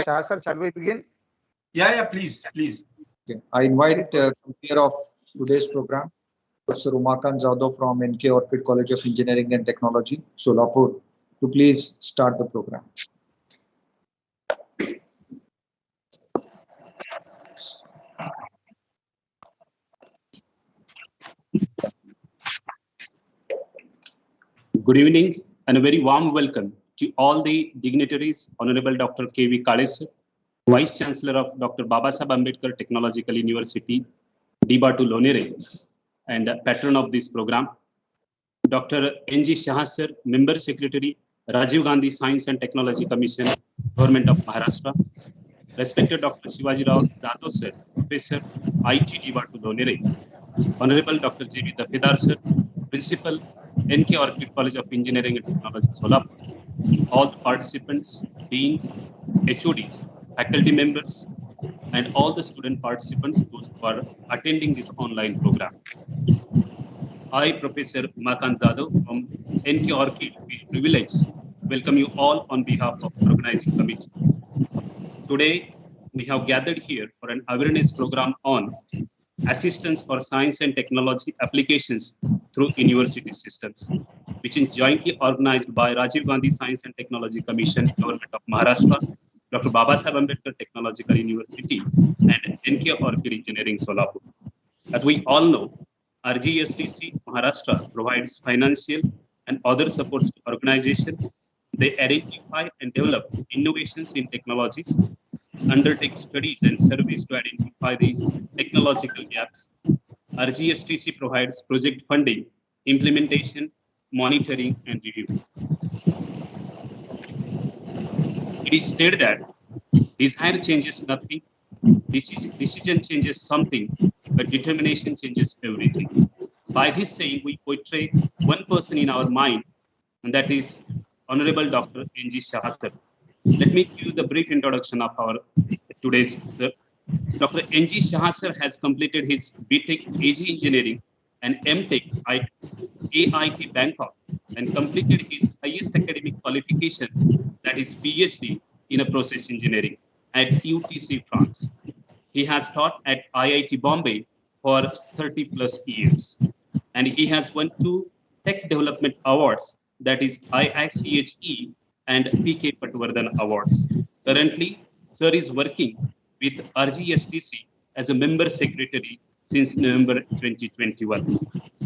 Shah, sir, shall we begin? Yeah, please. Okay. I invite chair of today's program, Professor Umakant Jadhav from NK Orchid College of Engineering and Technology, Solapur, to please start the program. Good evening and a very warm welcome to all the dignitaries, Honorable Dr. K.V. Kalesar, Vice Chancellor of Dr. Babasaheb Ambedkar Technological University, Dibatu Lonere, and patron of this program, Dr. N.G. Shah, sir, Member Secretary, Rajiv Gandhi Science and Technology Commission, Government of Maharashtra, respected Dr. Shivaji Rao Jadhav, sir, Professor, IT Dibatu Lonere, Honorable Dr. J.B. Dafedar, sir, Principal, NK Orchid College of Engineering and Technology, Solapur, all the participants, deans, HODs, faculty members, and all the student participants, those who are attending this online program. I, Professor Umakant Jadhav from NK Orchid, feel privileged to welcome you all on behalf of the organizing committee. Today, we have gathered here for an awareness program on assistance for science and technology applications through university systems, which is jointly organized by Rajiv Gandhi Science and Technology Commission, Government of Maharashtra, Dr. Babasaheb Ambedkar Technological University, and NK Orchid Engineering, Solapur. As we all know, RGSTC Maharashtra provides financial and other supports to organizations. They identify and develop innovations in technologies, undertake studies and surveys to identify the technological gaps. RGSTC provides project funding, implementation, monitoring, and review. It is said that desire changes nothing, decision changes something, but determination changes everything. By this saying, we portray one person in our mind, and that is Honorable Dr. N.G. Shah, sir. Let me give you the brief introduction of our today's sir. Dr. N.G. Shah, sir, has completed his BTech AG Engineering and MTech at AIT Bangkok and completed his highest academic qualification, that is PhD in a process engineering at UTC, France. He has taught at IIT Bombay for 30 plus years, and he has won 2 Tech Development Awards, that is IICHE and PK Patwardhan Awards. Currently, sir is working with RGSTC as a member secretary since November 2021.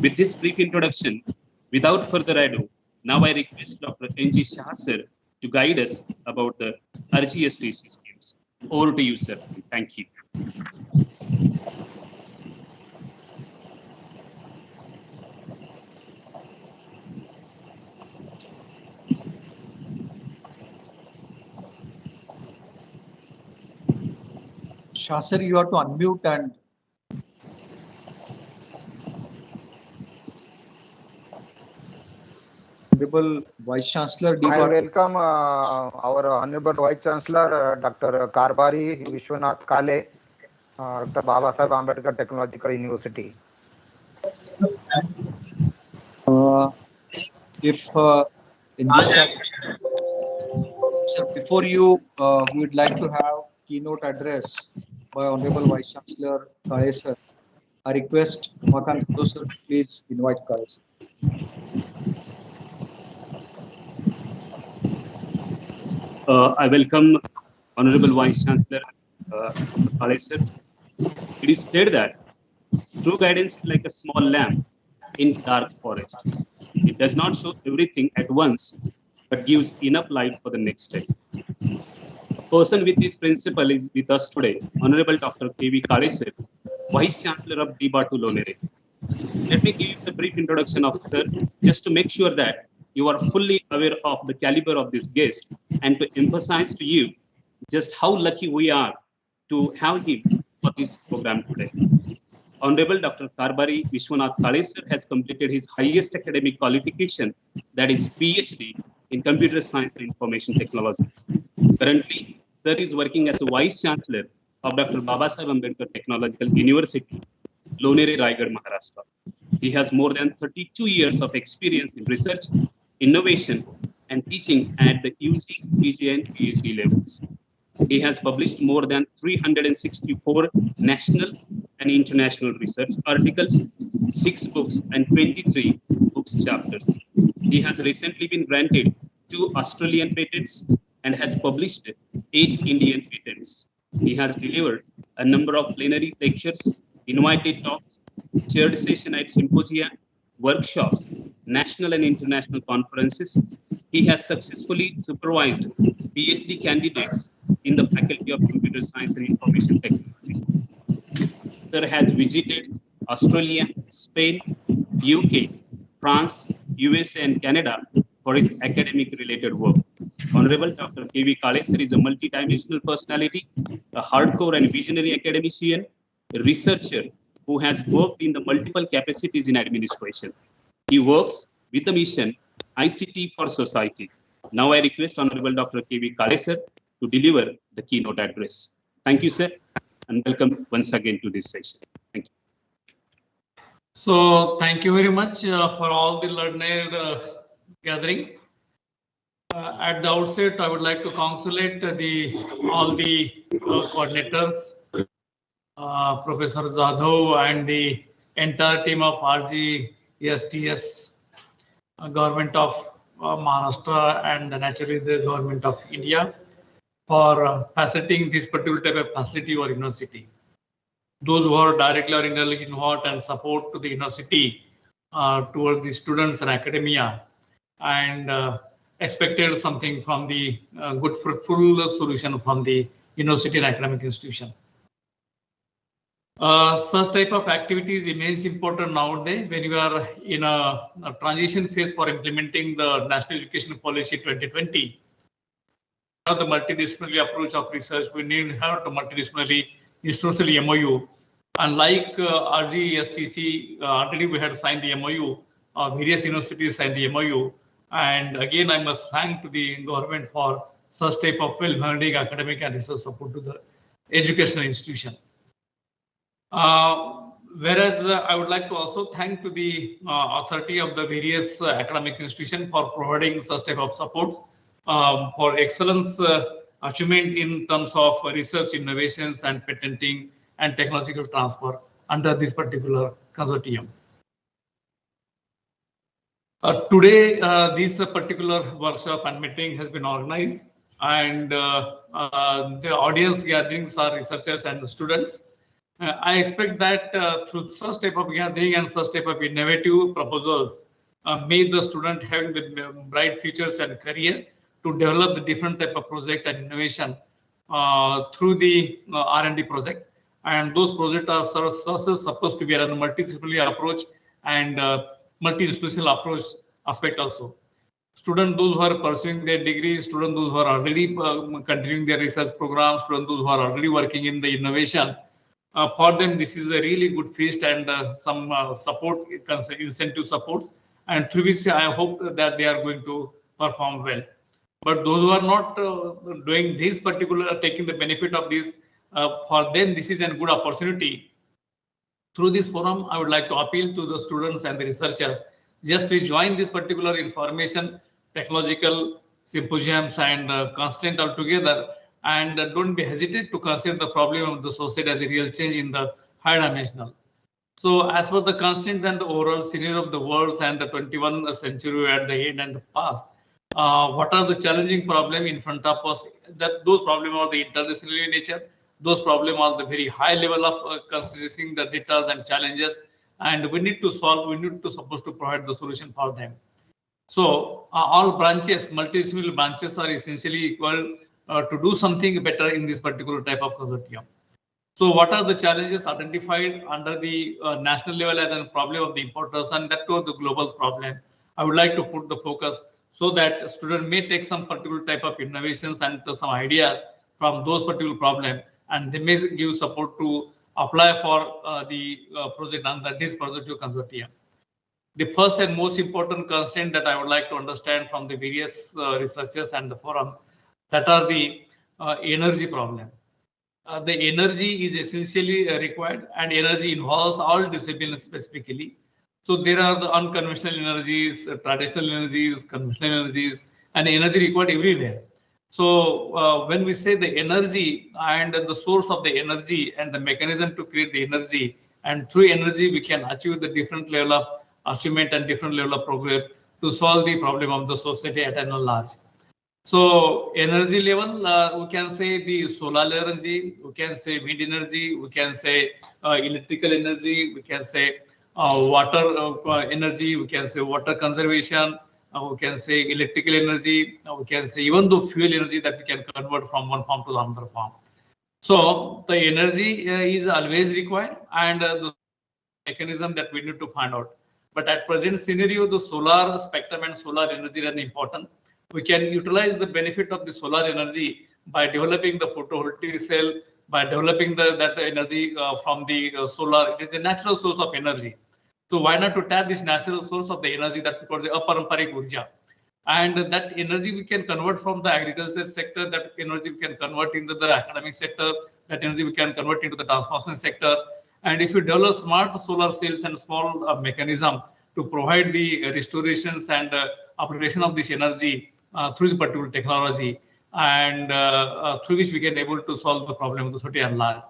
With this brief introduction, without further ado, now I request Dr. N.G. Shah, sir, to guide us about the RGSTC schemes. Over to you, sir. Thank you. Shah, sir, you have to unmute and Honorable Vice Chancellor. I welcome our Honorable Vice Chancellor, Dr. Karbari Vishwanath Kale, Dr. Babasaheb Ambedkar Technological University. If sir, before you, we would like to have keynote address by Honorable Vice Chancellor Kale, sir. I request Umakant Jadhav, sir, please invite Kale, sir. I welcome Honorable Vice Chancellor Kale, sir. It is said that true guidance is like a small lamp in dark forest. It does not show everything at once, but gives enough light for the next step. A person with this principle is with us today, Honorable Dr. K.V. Kalesar, Vice Chancellor of Dibatu Lonere. Let me give you the brief introduction of her, just to make sure that you are fully aware of the caliber of this guest and to emphasize to you just how lucky we are to have him for this program today. Honorable Dr. Karbari Vishwanath Kalesar has completed his highest academic qualification, that is PhD in Computer Science and Information Technology. Currently, sir is working as a Vice Chancellor of Dr. Babasaheb Ambedkar Technological University, Lonere, Raigad, Maharashtra. He has more than 32 years of experience in research, innovation, and teaching at the UG, PG, and PhD levels. He has published more than 364 national and international research articles, 6 books, and 23 books chapters. He has recently been granted 2 Australian patents and has published 8 Indian patents. He has delivered a number of plenary lectures, invited talks, chaired session at symposia, workshops, national and international conferences. He has successfully supervised PhD candidates in the Faculty of Computer Science and Information Technology. Sir has visited Australia, Spain, UK, France, USA, and Canada for his academic-related work. Honorable Dr. K.V. Kalesar is a multidimensional personality, a hardcore and visionary academician, a researcher who has worked in the multiple capacities in administration. He works with the mission ICT for Society. Now I request Honorable Dr. K.V. Kalesar to deliver the keynote address. Thank you, sir, and welcome once again to this session. Thank you. So thank you very much for all the learned gathering. At the outset, I would like to congratulate all the coordinators, Professor Jadhav and the entire team of RGSTC, Government of Maharashtra, and naturally the Government of India for facilitating this particular type of facility or university. Those who are directly or indirectly involved and support to the university towards the students and academia, and expected something from the good fruitful solution from the university and academic institution. Such type of activity is immensely important nowadays when you are in a transition phase for implementing the National Education Policy 2020. The multidisciplinary approach of research, we need to have the multidisciplinary institutional MOU. Unlike RGSTC, already we had signed the MOU, various universities signed the MOU. And again, I must thank to the government for such type of well-founded academic and research support to the educational institution. Whereas I would like to also thank to the authority of the various academic institutions for providing such type of support for excellence achievement in terms of research innovations and patenting and technological transfer under this particular consortium. Today, this particular workshop and meeting has been organized, and the audience gatherings are researchers and students. I expect that through such type of gathering and such type of innovative proposals, may the student having the bright futures and career to develop the different type of project and innovation through the R&D project. And those projects are supposed to be a multidisciplinary approach and multi-institutional approach aspect also. Students those who are pursuing their degree, students those who are already continuing their research program, students those who are already working in the innovation, for them this is a really good feast and some support, incentive supports, and through which I hope that they are going to perform well. But those who are not doing this particular, taking the benefit of this, for them this is a good opportunity. Through this forum, I would like to appeal to the students and the researchers, just please join this particular information, technological symposiums and constant altogether, and don't be hesitant to consider the problem of the society as a real change in the higher dimensional. So as for the constants and the overall scenario of the world and the 21st century at the end and the past, what are the challenging problems in front of us? That those problems are the interdisciplinary in nature. Those problems are the very high level of considering the data and challenges, and we need to solve. We need to supposed to provide the solution for them. So all branches, multidisciplinary branches, are essentially equal to do something better in this particular type of consortium. So what are the challenges identified under the national level as a problem of the importance, and that to the global problem? I would like to put the focus so that student may take some particular type of innovations and some ideas from those particular problems, and they may give support to apply for the project under this particular consortium. The first and most important constraint that I would like to understand from the various researchers and the forum, that are the energy problem. The energy is essentially required, and energy involves all disciplines specifically. So there are the unconventional energies, traditional energies, conventional energies, and energy required everywhere. So when we say the energy and the source of the energy and the mechanism to create the energy, and through energy we can achieve the different level of achievement and different level of progress to solve the problem of the society at and large. So energy level, we can say the solar energy, we can say wind energy, we can say electrical energy, we can say water energy, we can say water conservation, we can say electrical energy, we can say even the fuel energy that we can convert from one form to another form. So the energy is always required, and the mechanism that we need to find out. But at present scenario, the solar spectrum and solar energy are important. We can utilize the benefit of the solar energy by developing the photovoltaic cell, by developing that energy from the solar. It is a natural source of energy. So why not to tap this natural source of the energy that we call the aparamparik urja? And that energy we can convert from the agriculture sector, that energy we can convert into the academic sector, that energy we can convert into the transportation sector. And if you develop smart solar cells and small mechanism to provide the restorations and application of this energy through this particular technology, and through which we can able to solve the problem of the society at large.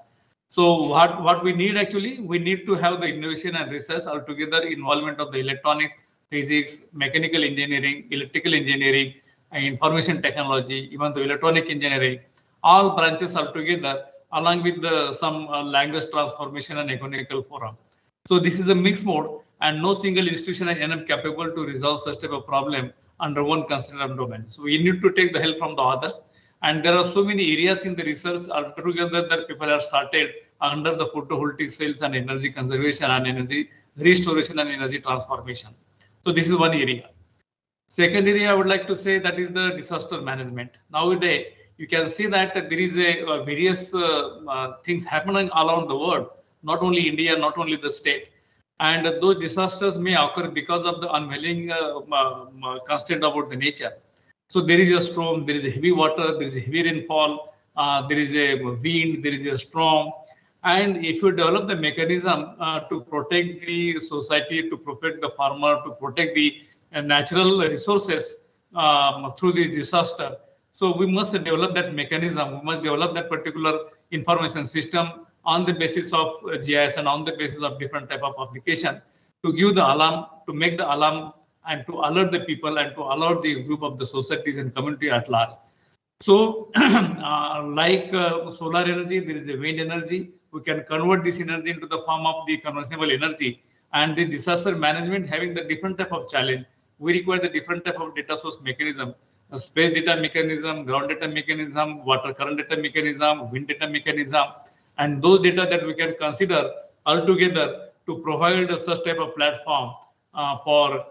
So what we need actually, we need to have the innovation and research altogether, involvement of the electronics, physics, mechanical engineering, electrical engineering, information technology, even the electronic engineering, all branches altogether, along with some language transformation and economical forum. So this is a mixed mode, and no single institution is enough capable to resolve such type of problem under one considered domain. So we need to take the help from the others. And there are so many areas in the research altogether that people have started under the photovoltaic cells and energy conservation and energy restoration and energy transformation. So this is one area. Second area I would like to say, that is the disaster management. Nowadays, you can see that there is a various things happening around the world, not only India, not only the state. And those disasters may occur because of the unwilling constraint about the nature. So there is a storm, there is a heavy water, there is a heavy rainfall, there is a wind, there is a storm. And if you develop the mechanism to protect the society, to protect the farmer, to protect the natural resources through the disaster, so we must develop that mechanism, we must develop that particular information system on the basis of GIS and on the basis of different type of application to give the alarm, to make the alarm, and to alert the people and to alert the group of the societies and community at large. So like solar energy, there is a wind energy. We can convert this energy into the form of the conventional energy, and the disaster management having the different type of challenge. We require the different type of data source mechanism, space data mechanism, ground data mechanism, water current data mechanism, wind data mechanism, and those data that we can consider altogether to provide such type of platform for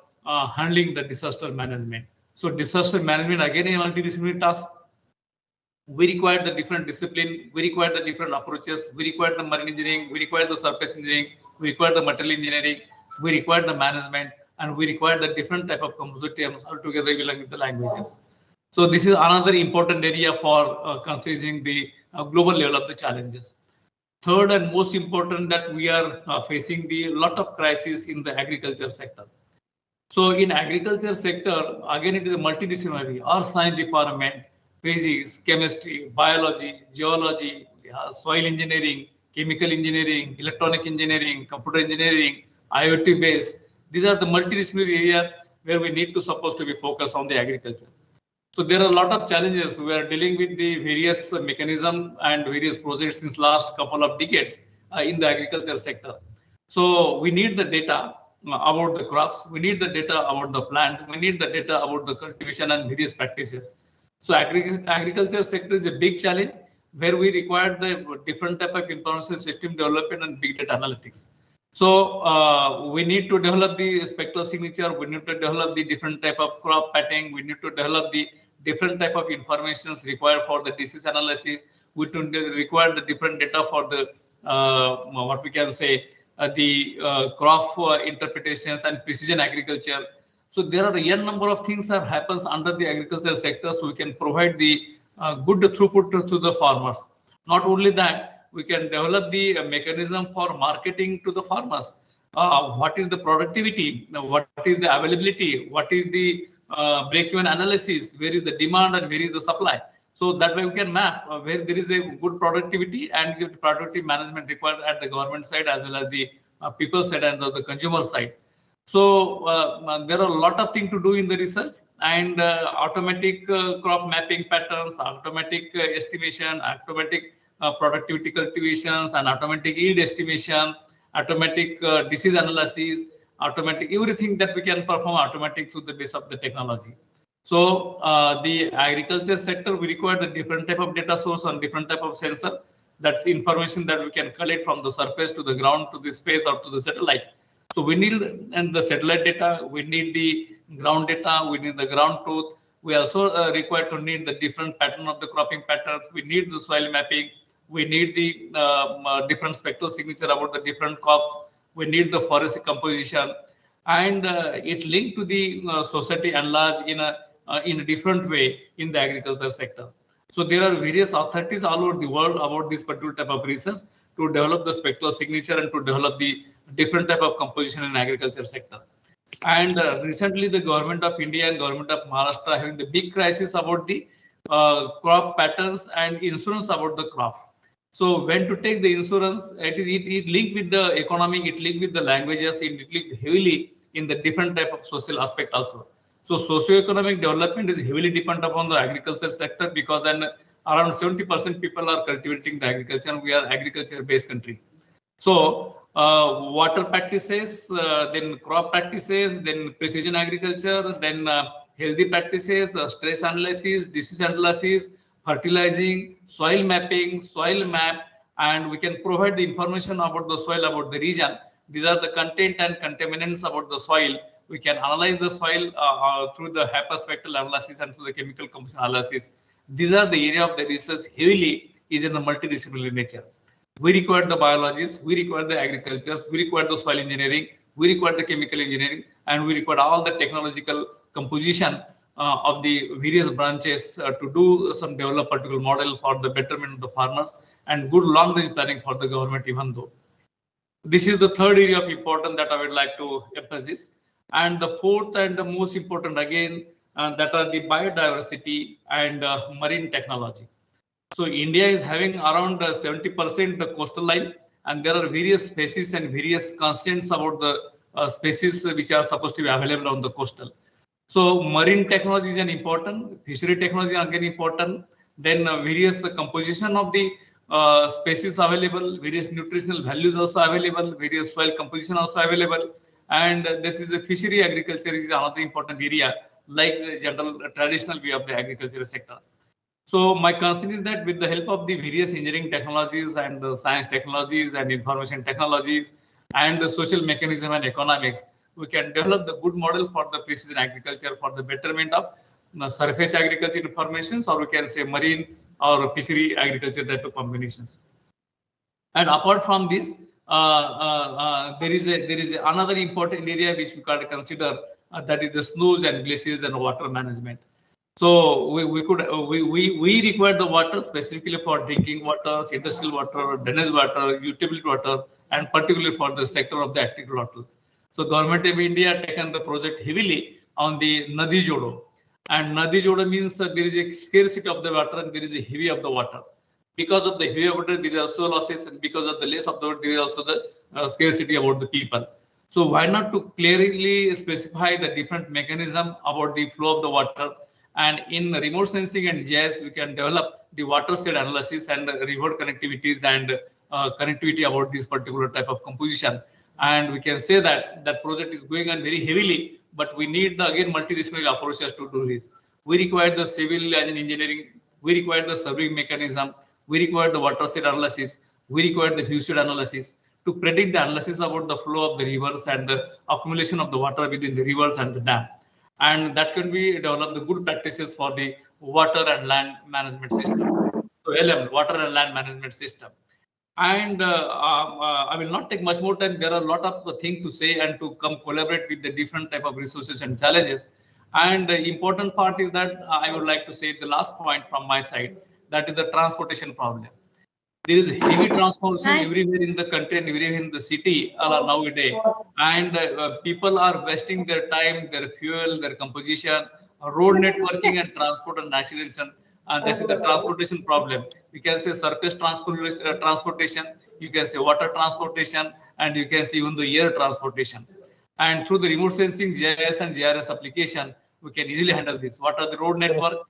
handling the disaster management. So disaster management again a multidisciplinary task. We require the different discipline, we require the different approaches, we require the marine engineering, we require the surface engineering, we require the material engineering, we require the management, and we require the different type of composite terms altogether along with the languages. So this is another important area for considering the global level of the challenges. Third and most important, that we are facing the lot of crisis in the agriculture sector. So in agriculture sector, again it is a multidisciplinary, our science department, physics, chemistry, biology, geology, soil engineering, chemical engineering, electronic engineering, computer engineering, IoT based. These are the multidisciplinary areas where we need to supposed to be focused on the agriculture. So there are a lot of challenges. We are dealing with the various mechanisms and various projects since last couple of decades in the agriculture sector. So we need the data about the crops, we need the data about the plant, we need the data about the cultivation and various practices. So agriculture sector is a big challenge where we require the different type of information system development and big data analytics. So we need to develop the spectral signature, we need to develop the different type of crop pattern, we need to develop the different type of information required for the disease analysis, we require the different data for the what we can say the crop interpretations and precision agriculture. So there are a n number of things that happens under the agriculture sector, so we can provide the good throughput to the farmers. Not only that, we can develop the mechanism for marketing to the farmers. What is the productivity? What is the availability? What is the break-even analysis? Where is the demand and where is the supply? So that way we can map where there is a good productivity and good productivity management required at the government side as well as the people side and the consumer side. So there are a lot of things to do in the research, and automatic crop mapping patterns, automatic estimation, automatic productivity cultivations, and automatic yield estimation, automatic disease analysis, automatic everything that we can perform automatic through the base of the technology. So the agriculture sector, we require the different type of data source and different type of sensor. That's information that we can collect from the surface to the ground to the space or to the satellite. So we need and the satellite data, we need the ground data, we need the ground truth. We also require to need the different pattern of the cropping patterns. We need the soil mapping. We need the different spectral signature about the different crops. We need the forest composition, and it linked to the society and large in a different way in the agriculture sector. So there are various authorities all over the world about this particular type of research to develop the spectral signature and to develop the different type of composition in agriculture sector. And recently the government of India and government of Maharashtra having the big crisis about the crop patterns and insurance about the crop. So when to take the insurance, it linked with the economy, it linked with the languages, it linked heavily in the different type of social aspect also. So socio-economic development is heavily dependent upon the agriculture sector, because then around 70% people are cultivating the agriculture, and we are agriculture-based country. So water practices, then crop practices, then precision agriculture, then healthy practices, stress analysis, disease analysis, fertilizing, soil mapping, soil map, and we can provide the information about the soil, about the region. These are the content and contaminants about the soil. We can analyze the soil through the hyperspectral analysis and through the chemical composition analysis. These are the area of the research heavily is in the multidisciplinary nature. We require the biologists, we require the agricultures, we require the soil engineering, we require the chemical engineering, and we require all the technological composition of the various branches to do some develop particular model for the betterment of the farmers and good long range planning for the government even though. This is the third area of importance that I would like to emphasize. And the fourth and the most important again, that are the biodiversity and marine technology. So India is having around 70% the coastal line, and there are various species and various constants about the species which are supposed to be available on the coastal. So marine technology is an important, fishery technology again important, then various composition of the species available, various nutritional values also available, various soil composition also available, and this is a fishery agriculture is another important area like the general traditional view of the agricultural sector. So my concern is that with the help of the various engineering technologies and the science technologies and information technologies and the social mechanism and economics, we can develop the good model for the precision agriculture for the betterment of surface agriculture informations, or we can say marine or fishery agriculture type of combinations. And apart from this, there is another important area which we can consider, that is the snows and glaciers and water management. So we require the water specifically for drinking water, industrial water, drainage water, utility water, and particularly for the sector of the aquatic waters. So government of India taken the project heavily on the Nadi Jodo, and Nadi Jodo means there is a scarcity of the water and there is a heavy of the water. Because of the heavy water, there is also losses, and because of the less of the water, there is also the scarcity about the people. So why not to clearly specify the different mechanism about the flow of the water, and in remote sensing and GIS, we can develop the watershed analysis and river connectivities and connectivity about this particular type of composition. And we can say that that project is going on very heavily, but we need the again multidisciplinary approaches to do this. We require the civil and engineering, we require the surveying mechanism, we require the watershed analysis, we require the viewshed analysis to predict the analysis about the flow of the rivers and the accumulation of the water within the rivers and the dam. And that can be developed the good practices for the water and land management system. So LM, water and land management system. And I will not take much more time. There are a lot of things to say and to come collaborate with the different type of resources and challenges. And the important part is that I would like to say the last point from my side, that is the transportation problem. There is heavy transportation everywhere in the country and everywhere in the city nowadays, and people are wasting their time, their fuel, their composition, road networking and transport and accidents and and this is the transportation problem. We can say surface transportation, you can say water transportation, and you can see even the air transportation. And through the remote sensing GIS and GRS application, we can easily handle this. What are the road network?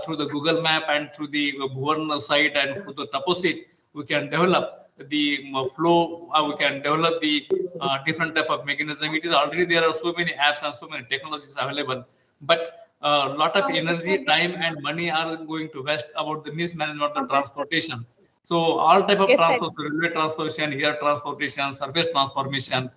Through the Google Map and through the Bhuvan site and through the Taposit, we can develop the flow, we can develop the different type of mechanism. It is already there are so many apps and so many technologies available, but a lot of energy, time, and money are going to waste about the mismanagement of the transportation. So all type of transport, railway transportation, air transportation, surface transformation.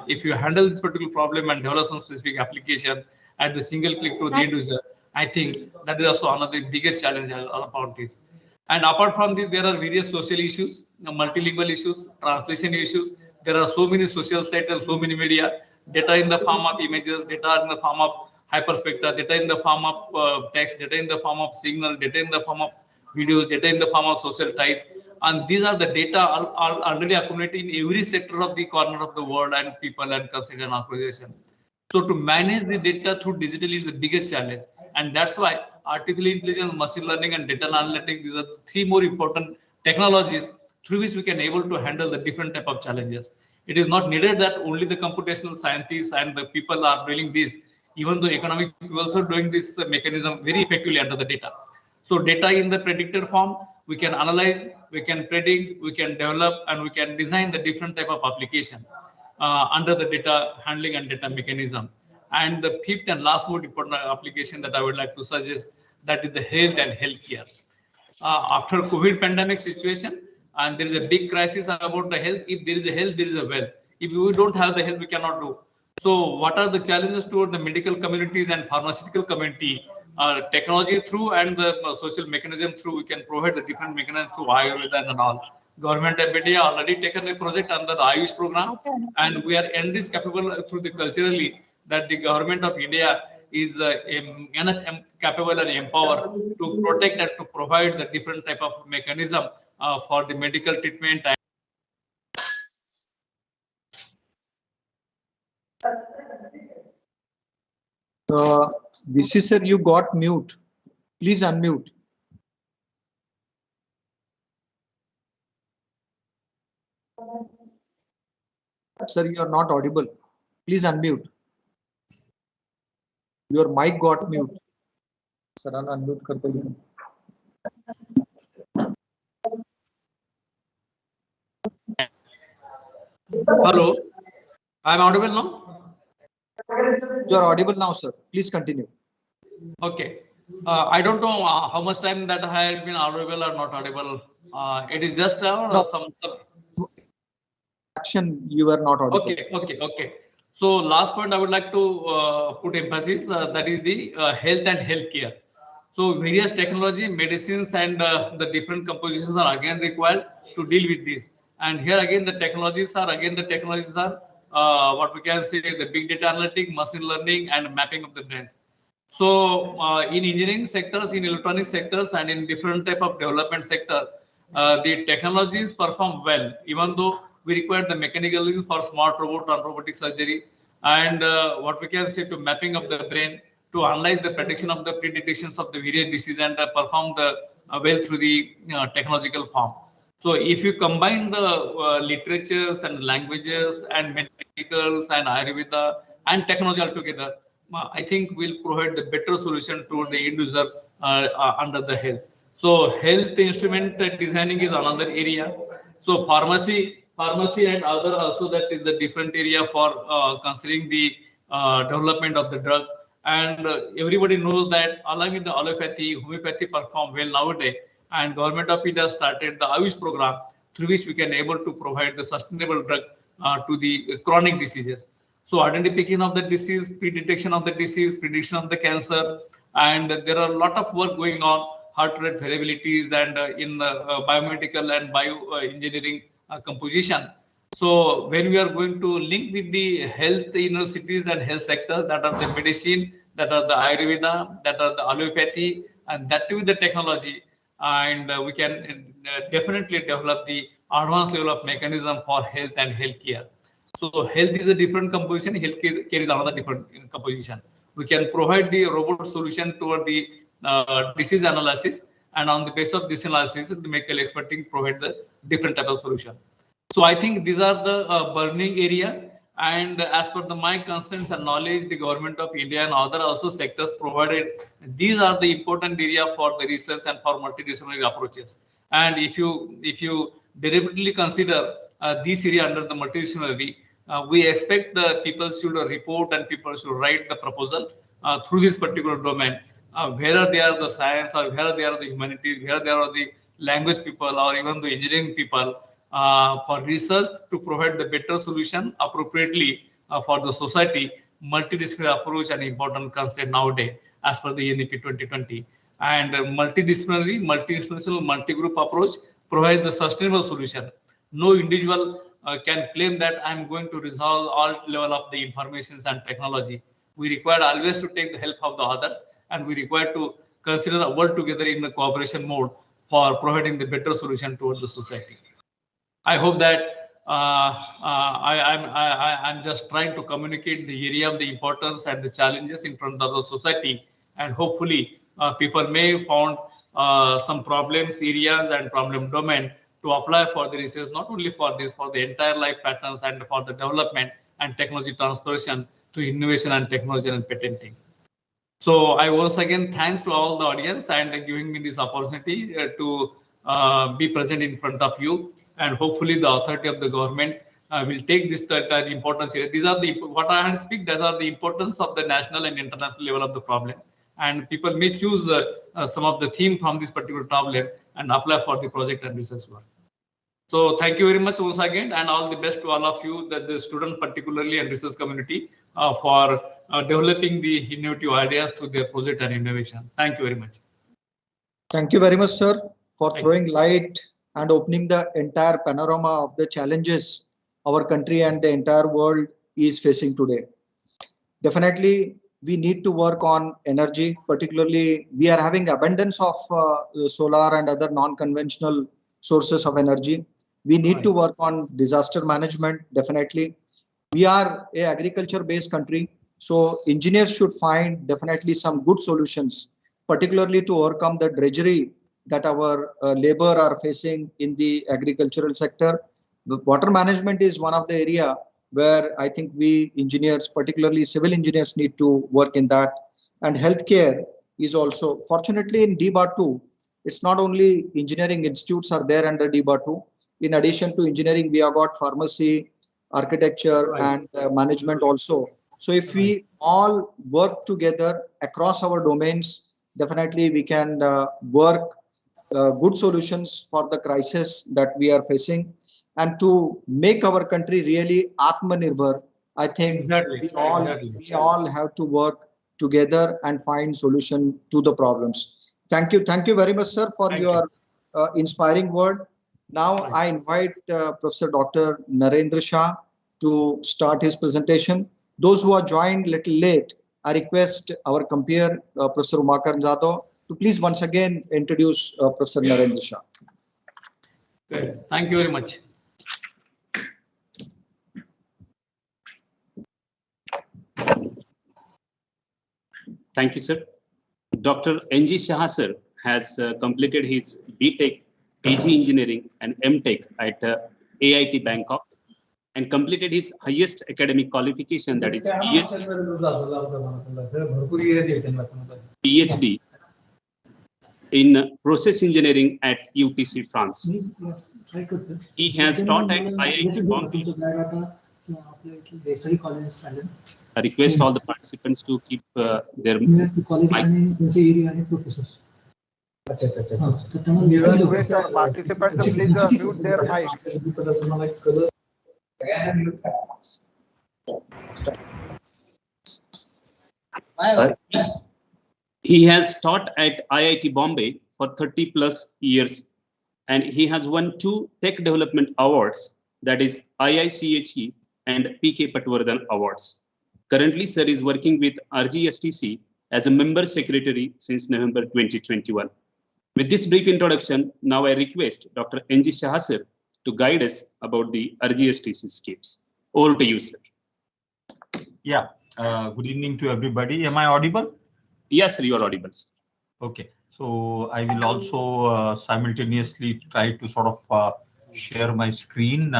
If you handle this particular problem and develop some specific application at the single click to the end user, I think that is also another biggest challenge about this. And apart from this, there are various social issues, multilingual issues, translation issues. There are so many social sites and so many media, data in the form of images, data in the form of hyperspectra, data in the form of text, data in the form of signal, data in the form of videos, data in the form of social ties. And these are the data are already accumulated in every sector of the corner of the world and people and consider an organization. So to manage the data through digital is the biggest challenge. And that's why artificial intelligence, machine learning, and data analytics, these are the three more important technologies through which we can able to handle the different type of challenges. It is not needed that only the computational scientists and the people are doing this. Even though economic people also doing this mechanism very effectively under the data. So data in the predicted form, we can analyze, we can predict, we can develop, and we can design the different type of application under the data handling and data mechanism. And the fifth and last most important application that I would like to suggest, that is the health and healthcare. After COVID pandemic situation, and there is a big crisis about the health. If there is a health, there is a wealth. If we don't have the health, we cannot do. So what are the challenges toward the medical communities and pharmaceutical community? Technology through and the social mechanism through, we can provide the different mechanisms through Ayurveda and all. Government of India already taken a project under the Ayush program, and we are in this capable through the culturally that the government of India is capable and empowered to protect and to provide the different type of mechanism for the medical treatment. VC sir, you got mute. Please unmute. Sir, you are not audible. Please unmute. Your mic got mute. Sir, unmute करते हैं. Hello, I am audible now? You are audible now, sir. Please continue. Okay. I don't know how much time that I have been audible or not audible. It is just some action you are not audible. Okay. So last point I would like to put emphasis that is the health and healthcare. So various technology, medicines, and the different compositions are again required to deal with this. And here again the technologies are what we can say the big data analytics, machine learning, and mapping of the brains. So in engineering sectors, in electronic sectors, and in different type of development sector, the technologies perform well, even though we require the mechanical for smart robot and robotic surgery, and what we can say to mapping of the brain, to analyze the prediction of the predictions of the various diseases and perform the well through the technological form. So if you combine the literatures and languages and medicals and Ayurveda and technology altogether, I think we'll provide the better solution to the end user under the health. So health instrument designing is another area. So pharmacy and other also, that is the different area for considering the development of the drug. And everybody knows that along with the allopathy, homeopathy perform well nowadays. And government of India started the Ayush program through which we can able to provide the sustainable drug to the chronic diseases. So identification of the disease, pre-detection of the disease, prediction of the cancer, and there are a lot of work going on, heart rate variabilities, and in biomedical and bioengineering composition. So when we are going to link with the health universities and health sector, that are the medicine, that are the Ayurveda, that are the allopathy, and that with the technology, and we can definitely develop the advanced level of mechanism for health and healthcare. So health is a different composition, healthcare is another different composition. We can provide the robot solution toward the disease analysis, and on the basis of this analysis, the medical expert team provide the different type of solution. So I think these are the burning areas, and as per my concerns and knowledge, the government of India and other also sectors provided these are the important area for the research and for multidisciplinary approaches. And if you deliberately consider this area under the multidisciplinary, we expect the people should report and people should write the proposal through this particular domain, whether they are the science or whether they are the humanities, whether they are the language people or even the engineering people, for research to provide the better solution appropriately for the society. Multidisciplinary approach an important concept nowadays as per the NEP 2020, and multidisciplinary, multi-group approach provides the sustainable solution. No individual can claim that I'm going to resolve all level of the informations and technology. We require always to take the help of the others, and we require to consider the work together in the cooperation mode for providing the better solution towards the society. I hope that I'm just trying to communicate the area of the importance and the challenges in front of the society, and hopefully people may found some problems areas and problem domain to apply for the research, not only for this, for the entire life patterns and for the development and technology transformation to innovation and technology and patenting. So I once again thanks to all the audience and giving me this opportunity to be present in front of you, and hopefully the authority of the government will take this importance. These are the what I had speak. These are the importance of the national and international level of the problem, and people may choose some of the theme from this particular problem and apply for the project and research work. So thank you very much once again, and all the best to all of you, that the student particularly and research community for developing the innovative ideas to their project and innovation. Thank you very much. Thank you very much, sir, for throwing light and opening the entire panorama of the challenges our country and the entire world is facing today. Definitely, we need to work on energy. Particularly, we are having abundance of solar and other non-conventional sources of energy. We need to work on disaster management. Definitely, we are a agriculture-based country, so engineers should find definitely some good solutions, particularly to overcome the drudgery that our labor are facing in the agricultural sector. The water management is one of the area where I think we engineers, particularly civil engineers, need to work in that. And healthcare is also, fortunately in DBA2, it's not only engineering institutes are there under DBA2. In addition to engineering, we have got pharmacy, architecture, and management also. So if we all work together across our domains, definitely we can work good solutions for the crisis that we are facing, and to make our country really Atmanirbhar. I think we all have to work together and find solution to the problems. Thank you very much, sir, for your inspiring word. Now I invite Professor Dr. Narendra Shah to start his presentation. Those who are joined a little late, I request our compeer, Professor Umakar Jadhav, to please once again introduce Professor Narendra Shah. Good. Thank you very much. Thank you, sir. Dr. N.G. Shah, sir, has completed his B.Tech, PG Engineering and M.Tech at AIT Bangkok, and completed his highest academic qualification, that is PhD in process engineering at UTC, France. He has taught at IIT Bombay. I request all the participants to keep their mic. Request our participants to please mute their mic. He has taught at IIT Bombay for 30 plus years, and he has won 2 Tech Development Awards, that is IICHE and PK Patwardhan Awards. Currently, sir is working with RGSTC as a member secretary since November 2021. With this brief introduction, now I request Dr. N.G. Shah, sir, to guide us about the RGSTC schemes. Over to you, sir. Yeah. Good evening to everybody. Am I audible? Yes, sir, you are audible. Okay, so I will also simultaneously try to sort of share my screen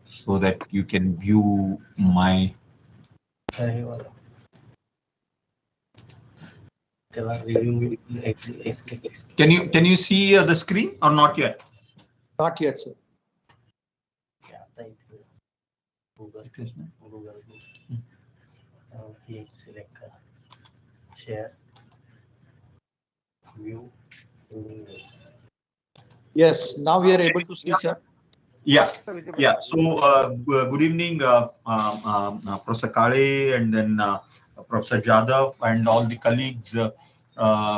so that you can view my. Can you see the screen or not yet? Not yet, sir. Share. View. Yes, now we are able to see, sir. Yeah, yeah. So good evening, Professor Kale, and then Professor Jadhav, and all the colleagues,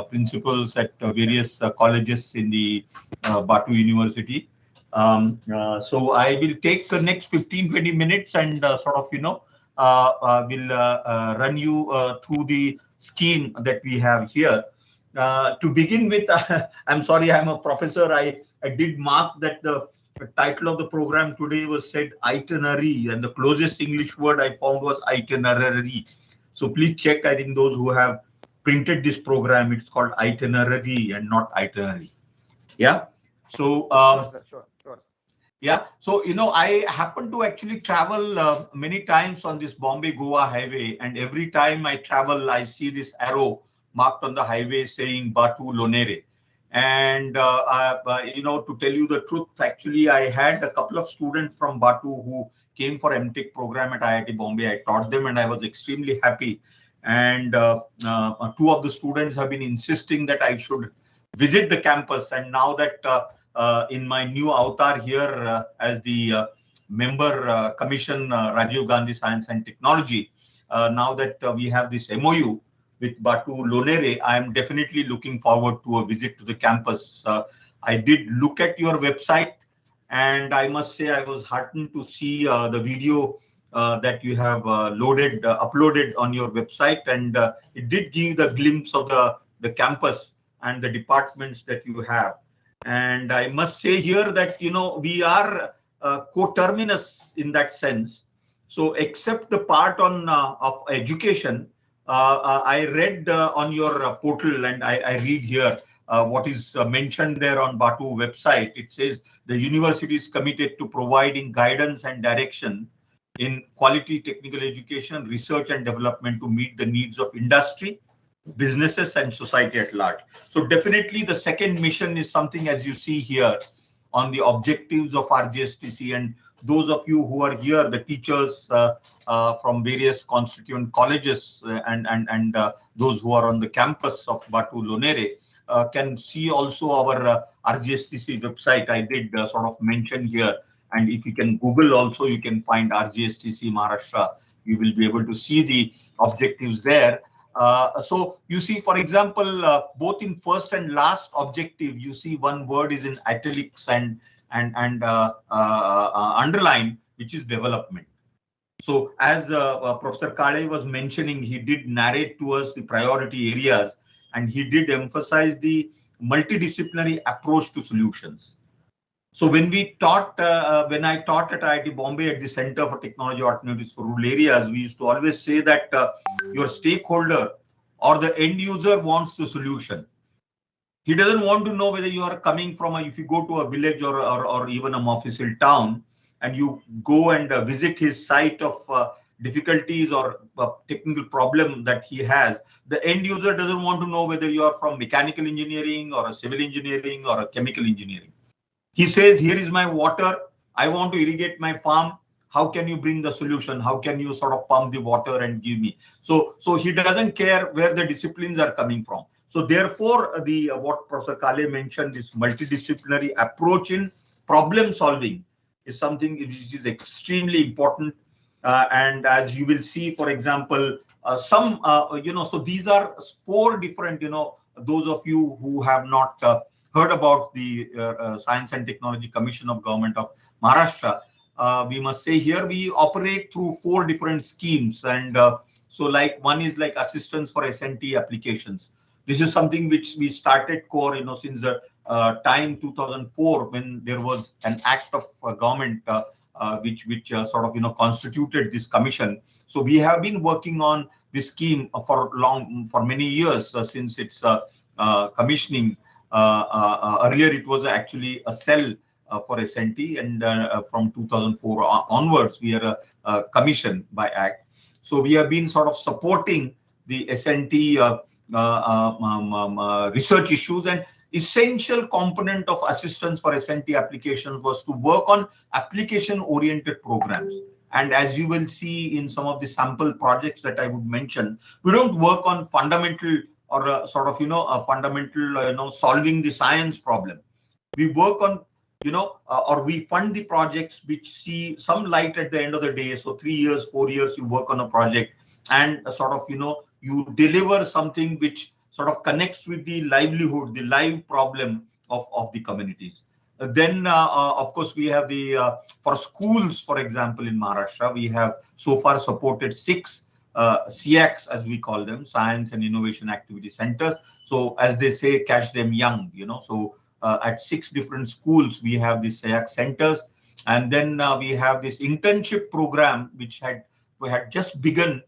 principals at various colleges in the Batu University. So I will take the next 15-20 minutes and sort of, will run you through the scheme that we have here. To begin with, I'm sorry, I'm a professor. I did mark that the title of the program today was said itinerary, and the closest English word I found was itinerary. So please check. I think those who have printed this program, it's called itinerary and not itinerary. Yeah. So Sure. yeah. So I happen to actually travel many times on this Bombay-Goa highway, and every time I travel, I see this arrow marked on the highway saying Batu Lonere. And to tell you the truth, actually, I had a couple of students from Batu who came for MTech program at IIT Bombay. I taught them, and I was extremely happy. And two of the students have been insisting that I should visit the campus. And now that in my new avatar here as the member commission Rajiv Gandhi Science and Technology, now that we have this MOU with Batu Lonere, I am definitely looking forward to a visit to the campus. I did look at your website, and I must say I was heartened to see the video that you have uploaded on your website, and it did give the glimpse of the campus and the departments that you have. And I must say here that we are coterminous in that sense. So except the part on of education, I read on your portal, and I read here what is mentioned there on Batu website. It says the university is committed to providing guidance and direction in quality technical education, research and development to meet the needs of industry, businesses and society at large. So definitely the second mission is something, as you see here on the objectives of RGSTC, and those of you who are here, the teachers from various constituent colleges and those who are on the campus of Batu Lonere can see also our RGSTC website. I did sort of mention here, and if you can Google also, you can find RGSTC Maharashtra. You will be able to see the objectives there. So you see, for example, both in first and last objective, you see one word is in italics and underlined, which is development. So as Professor Kale was mentioning, he did narrate to us the priority areas, and he did emphasize the multidisciplinary approach to solutions. So when we taught, when I taught at IIT Bombay at the Center for Technology Alternatives for Rural Areas, we used to always say that your stakeholder or the end user wants the solution. He doesn't want to know whether you are coming from if you go to a village or even a Mofussil town and you go and visit his site of difficulties or technical problem that he has, the end user doesn't want to know whether you are from mechanical engineering or a civil engineering or a chemical engineering. He says, here is my water. I want to irrigate my farm. How can you bring the solution? How can you sort of pump the water and give me? So he doesn't care where the disciplines are coming from. So therefore, what Professor Kale mentioned, this multidisciplinary approach in problem solving is something which is extremely important. And as you will see, for example, so these are 4 different, those of you who have not heard about the Science and Technology Commission of Government of Maharashtra, we must say here we operate through 4 different schemes. And so like one is like assistance for SNT applications. This is something which we started core, since the time 2004 when there was an act of government which sort of, constituted this commission. So we have been working on this scheme for many years since its commissioning. Earlier, it was actually a cell for SNT, and from 2004 onwards, we are a commission by Act. So we have been sort of supporting the SNT research issues, and essential component of assistance for SNT applications was to work on application-oriented programs. And as you will see in some of the sample projects that I would mention, we don't work on fundamental or a fundamental, solving the science problem. We work on, or we fund the projects which see some light at the end of the day. So 3 years, 4 years, you work on a project and you deliver something which sort of connects with the livelihood, the live problem of the communities. Then, of course, we have the, for schools, for example, in Maharashtra, we have so far supported 6 SIACs, as we call them, Science and Innovation Activity Centers. So as they say, catch them young, So at 6 different schools, we have these SIAC centers. And then we have this internship program, which we had just begun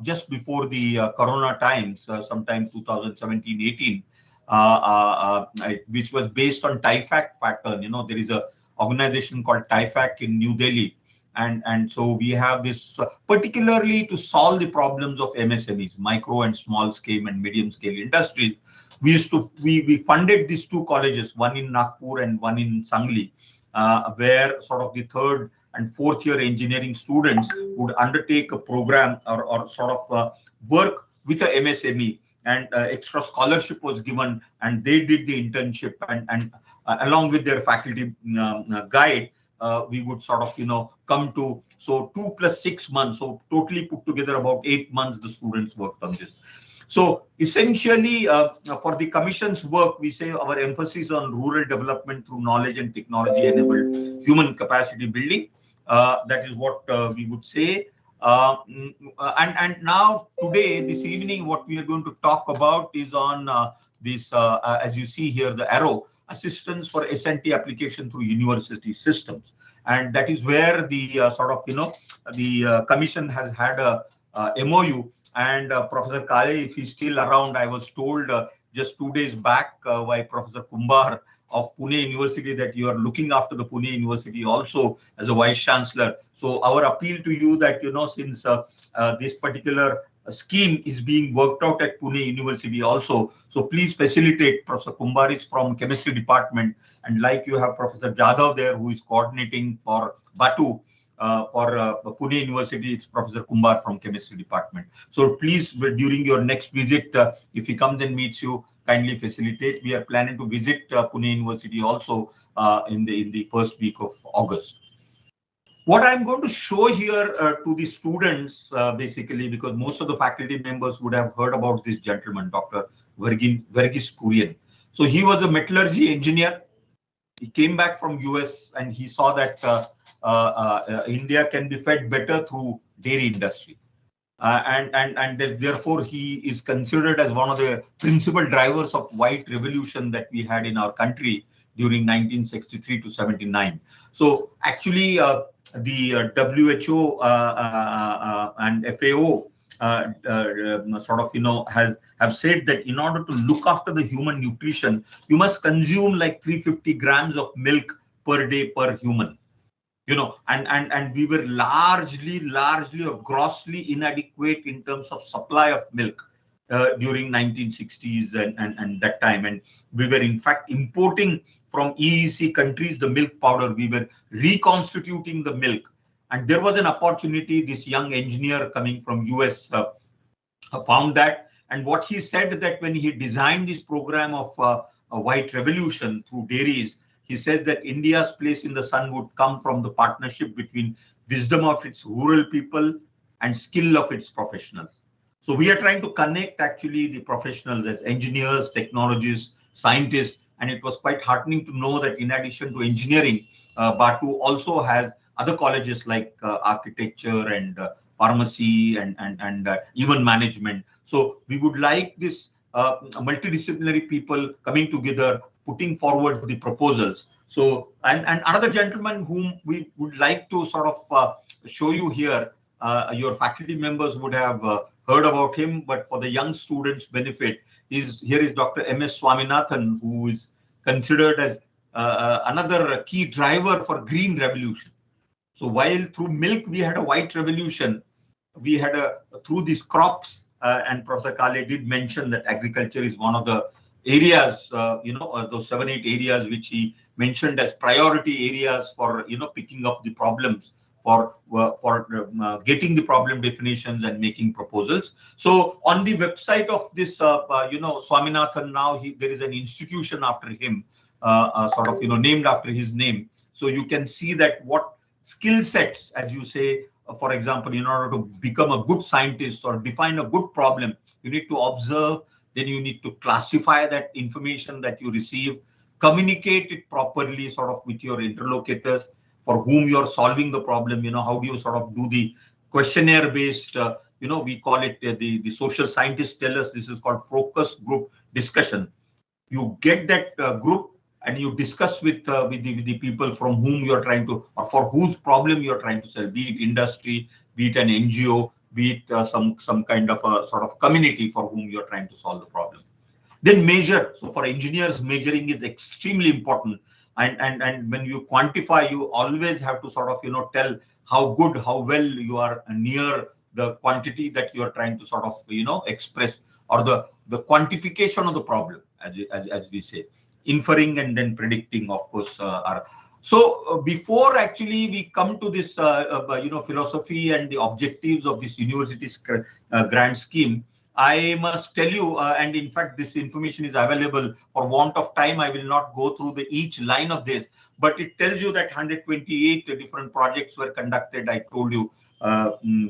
just before the Corona times, sometime 2017-18. Which was based on TIFAC pattern. There is a organization called TIFAC in New Delhi, and so we have this particularly to solve the problems of MSMEs, micro and small scale and medium scale industries. We funded these 2 colleges, one in Nagpur and one in Sangli, where sort of the 3rd and 4th year engineering students would undertake a program or sort of work with a MSME. And extra scholarship was given, and they did the internship, and along with their faculty guide, we would sort of come to 2 + 6 months. So totally put together about 8 months the students worked on this. So essentially, for the commission's work, we say our emphasis on rural development through knowledge and technology enabled human capacity building. That is what we would say. And now today, this evening, what we are going to talk about is on this, as you see here, the arrow, assistance for SNT application through university systems. And that is where the the commission has had a MOU. And Professor Kale, if he's still around, I was told just 2 days back by Professor Kumbar of Pune University that you are looking after the Pune University also as a Vice Chancellor. So our appeal to you that, since this particular scheme is being worked out at Pune University also, so please facilitate. Professor Kumbar is from Chemistry Department, and like you have Professor Jadhav there who is coordinating for Batu. For Pune University, it's Professor Kumbar from Chemistry Department. So please, during your next visit, if he comes and meets you, kindly facilitate. We are planning to visit Pune University also in the first week of August. What I'm going to show here to the students, basically, because most of the faculty members would have heard about this gentleman, Dr. Verghese Kurian. So he was a metallurgy engineer. He came back from US and he saw that India can be fed better through dairy industry. And therefore, he is considered as one of the principal drivers of white revolution that we had in our country during 1963 to 79. So actually, the WHO and FAO have said that in order to look after the human nutrition, you must consume like 350 grams of milk per day per human. And we were largely or grossly inadequate in terms of supply of milk during 1960s and that time. And we were in fact importing from EEC countries the milk powder. We were reconstituting the milk. And there was an opportunity. This young engineer coming from US found that. And what he said that when he designed this program of a white revolution through dairies, he says that India's place in the sun would come from the partnership between wisdom of its rural people and skill of its professionals. So we are trying to connect actually the professionals as engineers, technologists, scientists, and it was quite heartening to know that in addition to engineering, Batu also has other colleges like architecture and pharmacy and even management. So we would like this multidisciplinary people coming together, putting forward the proposals. So, and another gentleman whom we would like to sort of show you here, your faculty members would have heard about him, but for the young students' benefit, here is Dr. M.S. Swaminathan, who is considered as another key driver for green revolution. So while through milk we had a white revolution, we had through these crops, and Professor Kale did mention that agriculture is one of the areas, those 7-8 areas which he mentioned as priority areas for, picking up the problems, for getting the problem definitions and making proposals. So on the website of this, Swaminathan, now there is an institution after him, named after his name. So you can see that what skill sets, as you say, for example, in order to become a good scientist or define a good problem, you need to observe, then you need to classify that information that you receive, communicate it properly with your interlocutors for whom you're solving the problem. How do you do the questionnaire based, we call it the social scientists tell us this is called focus group discussion. You get that group and you discuss with the people from whom you are trying to, or for whose problem you are trying to solve, be it industry, be it an NGO, be it some kind of a community for whom you are trying to solve the problem. Then measure. So for engineers, measuring is extremely important. And when you quantify, you always have to tell how good, how well you are near the quantity that you are trying to express, or the quantification of the problem, as we say. Inferring and then predicting, of course, are. So before actually we come to this, philosophy and the objectives of this university's grant scheme, I must tell you, and in fact, this information is available. For want of time, I will not go through each line of this, but it tells you that 128 different projects were conducted. I told you,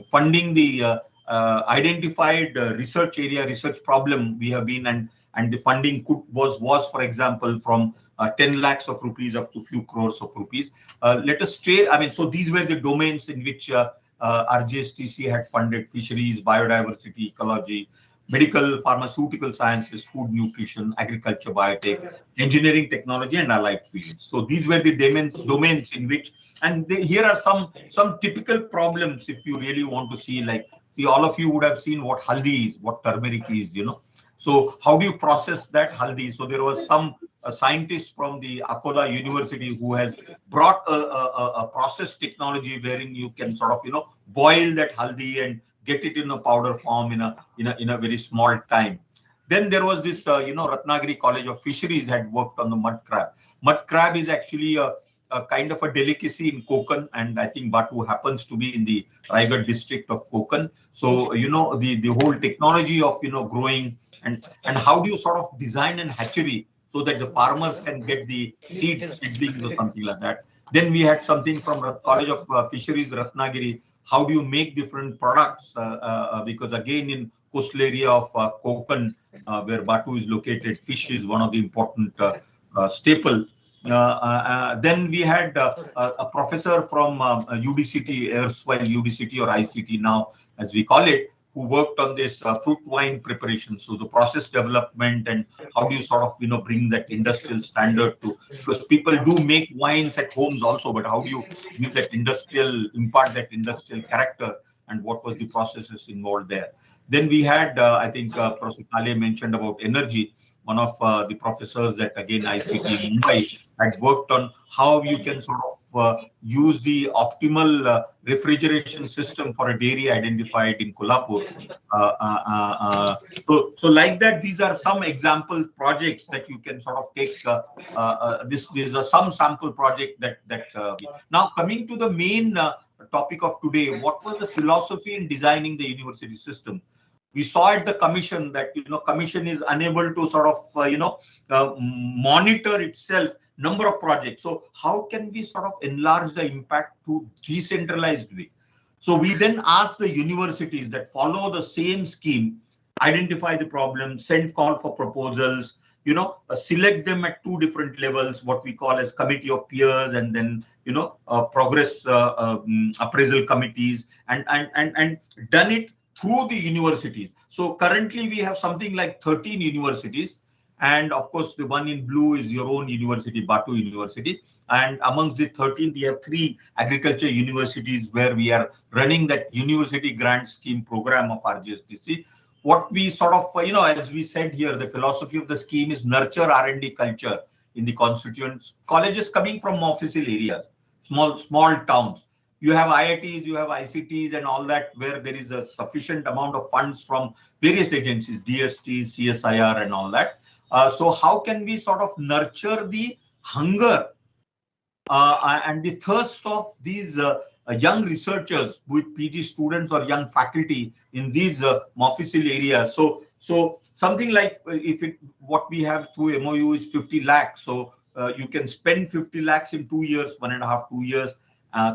funding the identified research area, research problem we have been, and the funding was, for example, from 10 lakhs of rupees up to few crores of rupees. Let us stray. So these were the domains in which RGSTC had funded: fisheries, biodiversity, ecology, medical, pharmaceutical sciences, food, nutrition, agriculture, biotech, engineering, technology, and allied fields. So these were the domains in which, and here are some typical problems if you really want to see, like all of you would have seen what haldi is, what turmeric is, So how do you process that haldi? So there was some scientist from the Akola University who has brought a process technology wherein you can boil that haldi and get it in a powder form in a very small time. Then there was this, Ratnagiri College of Fisheries had worked on the mud crab. Mud crab is actually a kind of a delicacy in Konkan, and I think Batu happens to be in the Raigad district of Konkan. So, the whole technology of, growing and how do you design an hatchery so that the farmers can get the seedlings or something like that. Then we had something from College of Fisheries, Ratnagiri. How do you make different products? Because again, in coastal area of Konkan, where Batu is located, fish is one of the important staple. Then we had a professor from UDCT, erstwhile UDCT or ICT now, as we call it, who worked on this fruit wine preparation. So the process development and how do you bring that industrial standard to, because people do make wines at homes also, but how do you give that impart that industrial character, and what was the processes involved there. Then we had, I think Professor Kale mentioned about energy. One of the professors at, again, ICT Mumbai had worked on how you can use the optimal refrigeration system for a dairy identified in Kolhapur. So like that, these are some example projects that you can take. These are some sample project that. Now coming to the main topic of today, what was the philosophy in designing the university system? We saw at the commission that commission is unable to monitor itself number of projects. So how can we enlarge the impact to decentralized way? So we then asked the universities that follow the same scheme, identify the problem, send call for proposals, select them at 2 different levels, what we call as committee of peers, and then progress appraisal committees, and done it through the universities. So currently we have something like 13 universities, And of course, the one in blue is your own university, Batu University. And amongst the 13, we have 3 agriculture universities where we are running that university grant scheme program of RGSTC. What we sort of, as we said here, the philosophy of the scheme is nurture R&D culture in the constituent colleges coming from official areas, small towns. You have IITs, you have ICTs and all that, where there is a sufficient amount of funds from various agencies, DST, CSIR and all that. So how can we sort of nurture the hunger and the thirst of these young researchers with PG students or young faculty in these official areas? So something like what we have through MOU is 50 lakhs. So you can spend 50 lakhs in 2 years, 1.5, 2 years.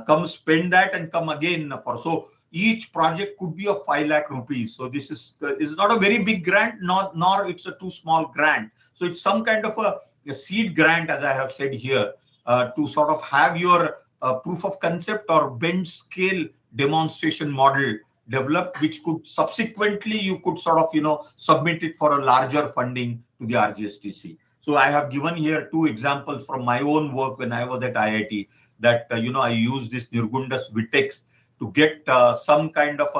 Come spend that and come again so each project could be of 5 lakh rupees. So this is not a very big grant, nor it's a too small grant. So it's some kind of a seed grant, as I have said here, to sort of have your proof of concept or bench scale demonstration model developed, which could subsequently you could sort of submit it for a larger funding to the RGSTC. So I have given here 2 examples from my own work when I was at IIT. That I use this Nirgundas Vitex to get some kind of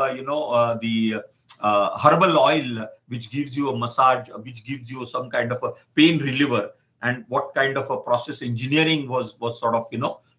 the herbal oil which gives you a massage, which gives you some kind of a pain reliever, and what kind of a process engineering was sort of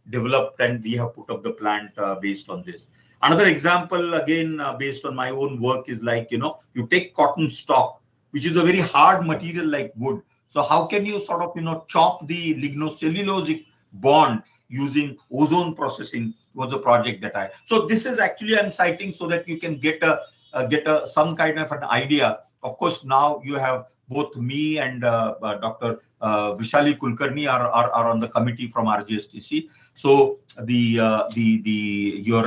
developed, and we have put up the plant based on this. Another example again based on my own work is like you take cotton stalk, which is a very hard material like wood. So how can you sort of chop the lignocellulosic bond using ozone processing was a project that so this is actually I'm citing so that you can get some kind of an idea. Of course, now you have both me and Dr. Vishali Kulkarni are on the committee from RGSTC. So your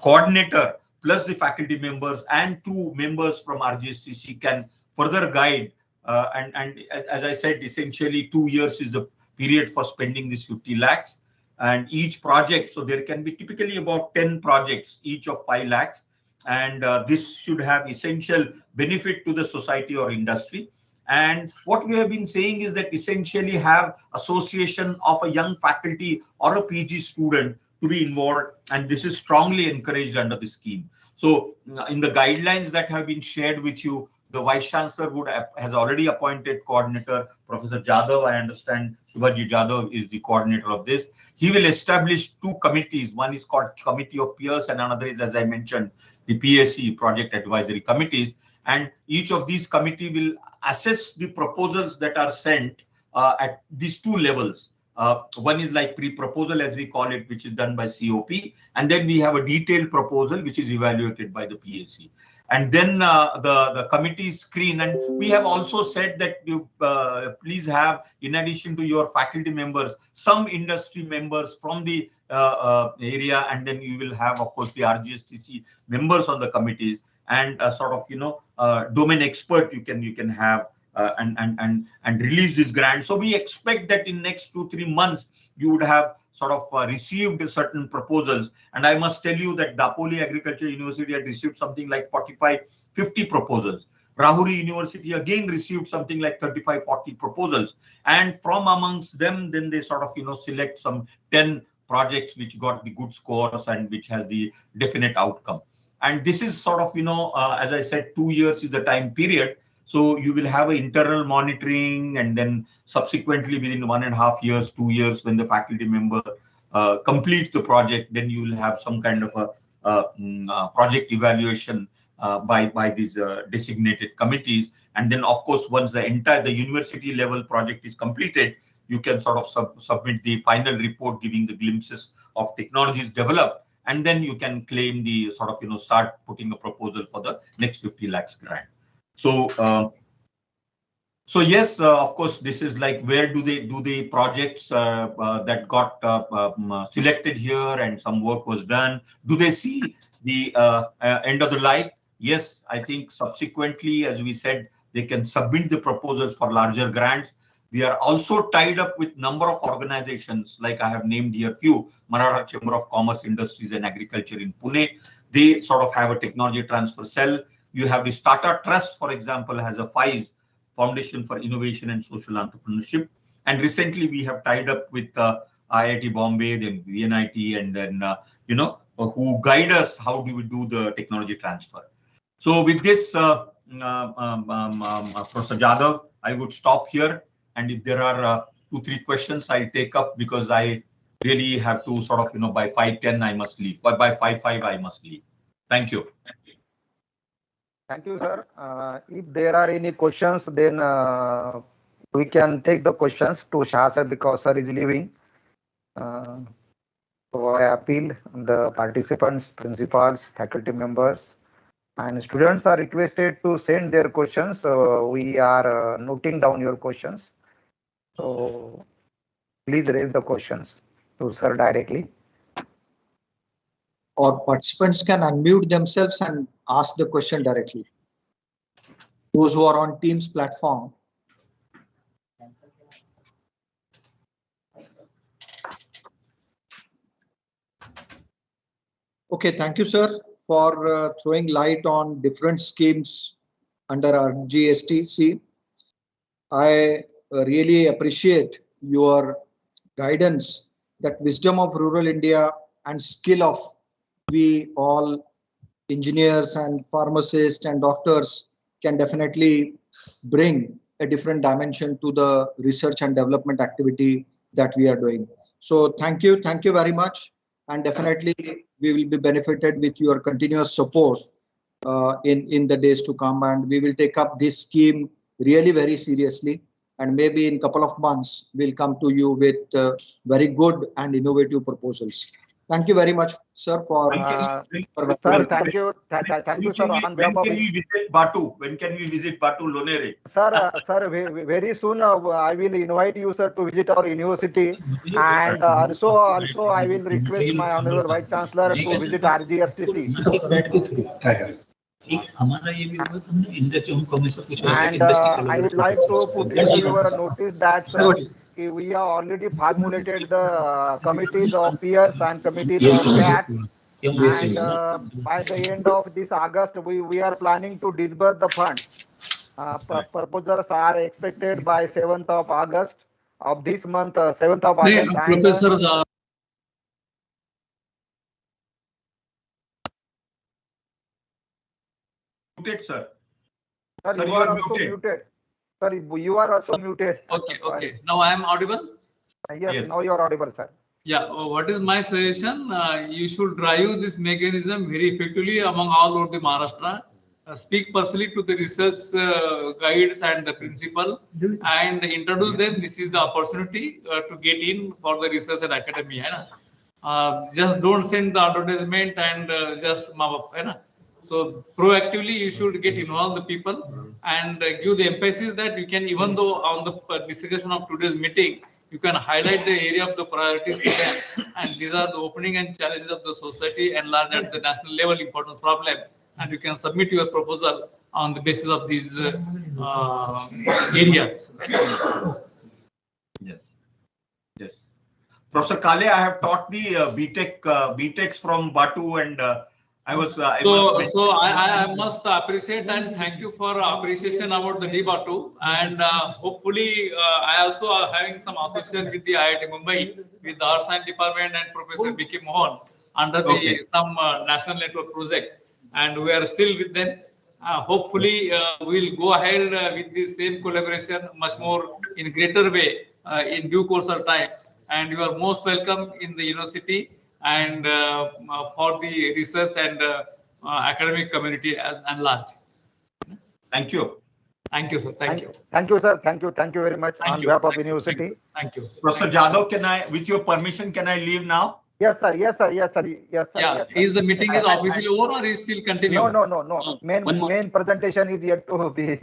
coordinator plus the faculty members and 2 members from RGSTC can further guide. And as I said, essentially 2 years is the period for spending this 50 lakhs, and each project, so there can be typically about 10 projects, each of 5 lakhs, and this should have essential benefit to the society or industry. And what we have been saying is that essentially have association of a young faculty or a PG student to be involved, and this is strongly encouraged under the scheme. So in the guidelines that have been shared with you, the Vice Chancellor has already appointed coordinator, Professor Jadhav. I understand Shivaji Jadhav is the coordinator of this. He will establish 2 committees. One is called Committee of Peers, and another is, as I mentioned, the PAC, Project Advisory Committees. And each of these committee will assess the proposals that are sent at these 2 levels. One is like pre-proposal, as we call it, which is done by COP. And then we have a detailed proposal, which is evaluated by the PAC. And then the committee screen. And we have also said that you please have, in addition to your faculty members, some industry members from the area. And then you will have, of course, the RGSTC members on the committees and sort of, domain expert you can have and release this grant. So we expect that in next 2-3 months, you would have sort of received certain proposals. And I must tell you that Dapoli Agriculture University had received something like 45-50 proposals. Rahuri University again received something like 35-40 proposals. And from amongst them, then they sort of, select some 10 projects which got the good scores and which has the definite outcome. And this is sort of, as I said, 2 years is the time period. So you will have an internal monitoring, and then subsequently within 1.5 years, 2 years, when the faculty member completes the project, then you will have some kind of a project evaluation by these designated committees. And then, of course, once the university level project is completed, you can sort of submit the final report giving the glimpses of technologies developed. And then you can claim the sort of, start putting a proposal for the next 50 lakhs grant. So, so yes, of course, this is like where do the projects that got selected here and some work was done? Do they see the end of the light? Yes, I think subsequently, as we said, they can submit the proposals for larger grants. We are also tied up with number of organizations, like I have named here few, Maratha Chamber of Commerce, Industries and Agriculture in Pune. They sort of have a technology transfer cell. You have the Startup Trust, for example, has a FISE, Foundation for Innovation and Social Entrepreneurship. And recently we have tied up with IIT Bombay, then VNIT, and then, who guide us how do we do the technology transfer. So with this, Professor Jadhav, I would stop here. And if there are 2-3 questions, I'll take up, because I really have to sort of, by 5:10 I must leave, but by 5:05 I must leave. Thank you. Thank you, sir. If there are any questions, then we can take the questions to Shah sir, because sir is leaving. So I appeal the participants, principals, faculty members, and students are requested to send their questions. We are noting down your questions. So please raise the questions to sir directly. Or participants can unmute themselves and ask the question directly. Those who are on Teams platform. Okay, thank you, sir, for throwing light on different schemes under RGSTC. I really appreciate your guidance that wisdom of rural India and skill of we all engineers and pharmacists and doctors can definitely bring a different dimension to the research and development activity that we are doing. So thank you very much, and definitely we will be benefited with your continuous support in the days to come, and we will take up this scheme really very seriously, and maybe in a couple of months we'll come to you with very good and innovative proposals. Thank you very much, sir, for sir, thank you, sir. When can we visit Batu? When can we visit Batu, Lonere? Sir, very soon I will invite you, sir, to visit our university, and also I will request my honorable Vice Chancellor to visit RGSTC. And I would like to put into your notice that we have already formulated the committees of peers and committees of CAT. And by the end of this August, we are planning to disburse the funds. Proposals are expected by 7th of August of this month, 7th of August. Professors are muted, sir. Sir, you are also muted. Sorry, you are also muted. Okay. Now I am audible? Yes, now you are audible, sir. Yeah, what is my suggestion? You should drive this mechanism very effectively among all over the Maharashtra. Speak personally to the research guides and the principal, and introduce them. This is the opportunity to get in for the research and academia. Just don't send the advertisement and just so proactively you should get involved the people and give the emphasis that you can, even though on the discussion of today's meeting, you can highlight the area of the priorities to them, and these are the opening and challenges of the society and large at the national level important problem, and you can submit your proposal on the basis of these areas. Yes. Professor Kale, I have taught the BTechs from Batu, and I must appreciate and thank you for appreciation about the Batu, and hopefully I also are having some association with the IIT Mumbai with the Earth Science Department and Professor B.K. Mohan under the some national network project, and we are still with them. Hopefully we'll go ahead with the same collaboration much more in greater way in due course of time, and you are most welcome in the university and for the research and academic community and large. Thank you. Thank you, sir. Thank you. Thank you, sir. Thank you very much on behalf of university. Thank you. Professor Jadhav, with your permission, can I leave now? Yes, sir. Yes, sir. Yeah. Is the meeting is obviously over or is still continuing? No. Main presentation is yet to be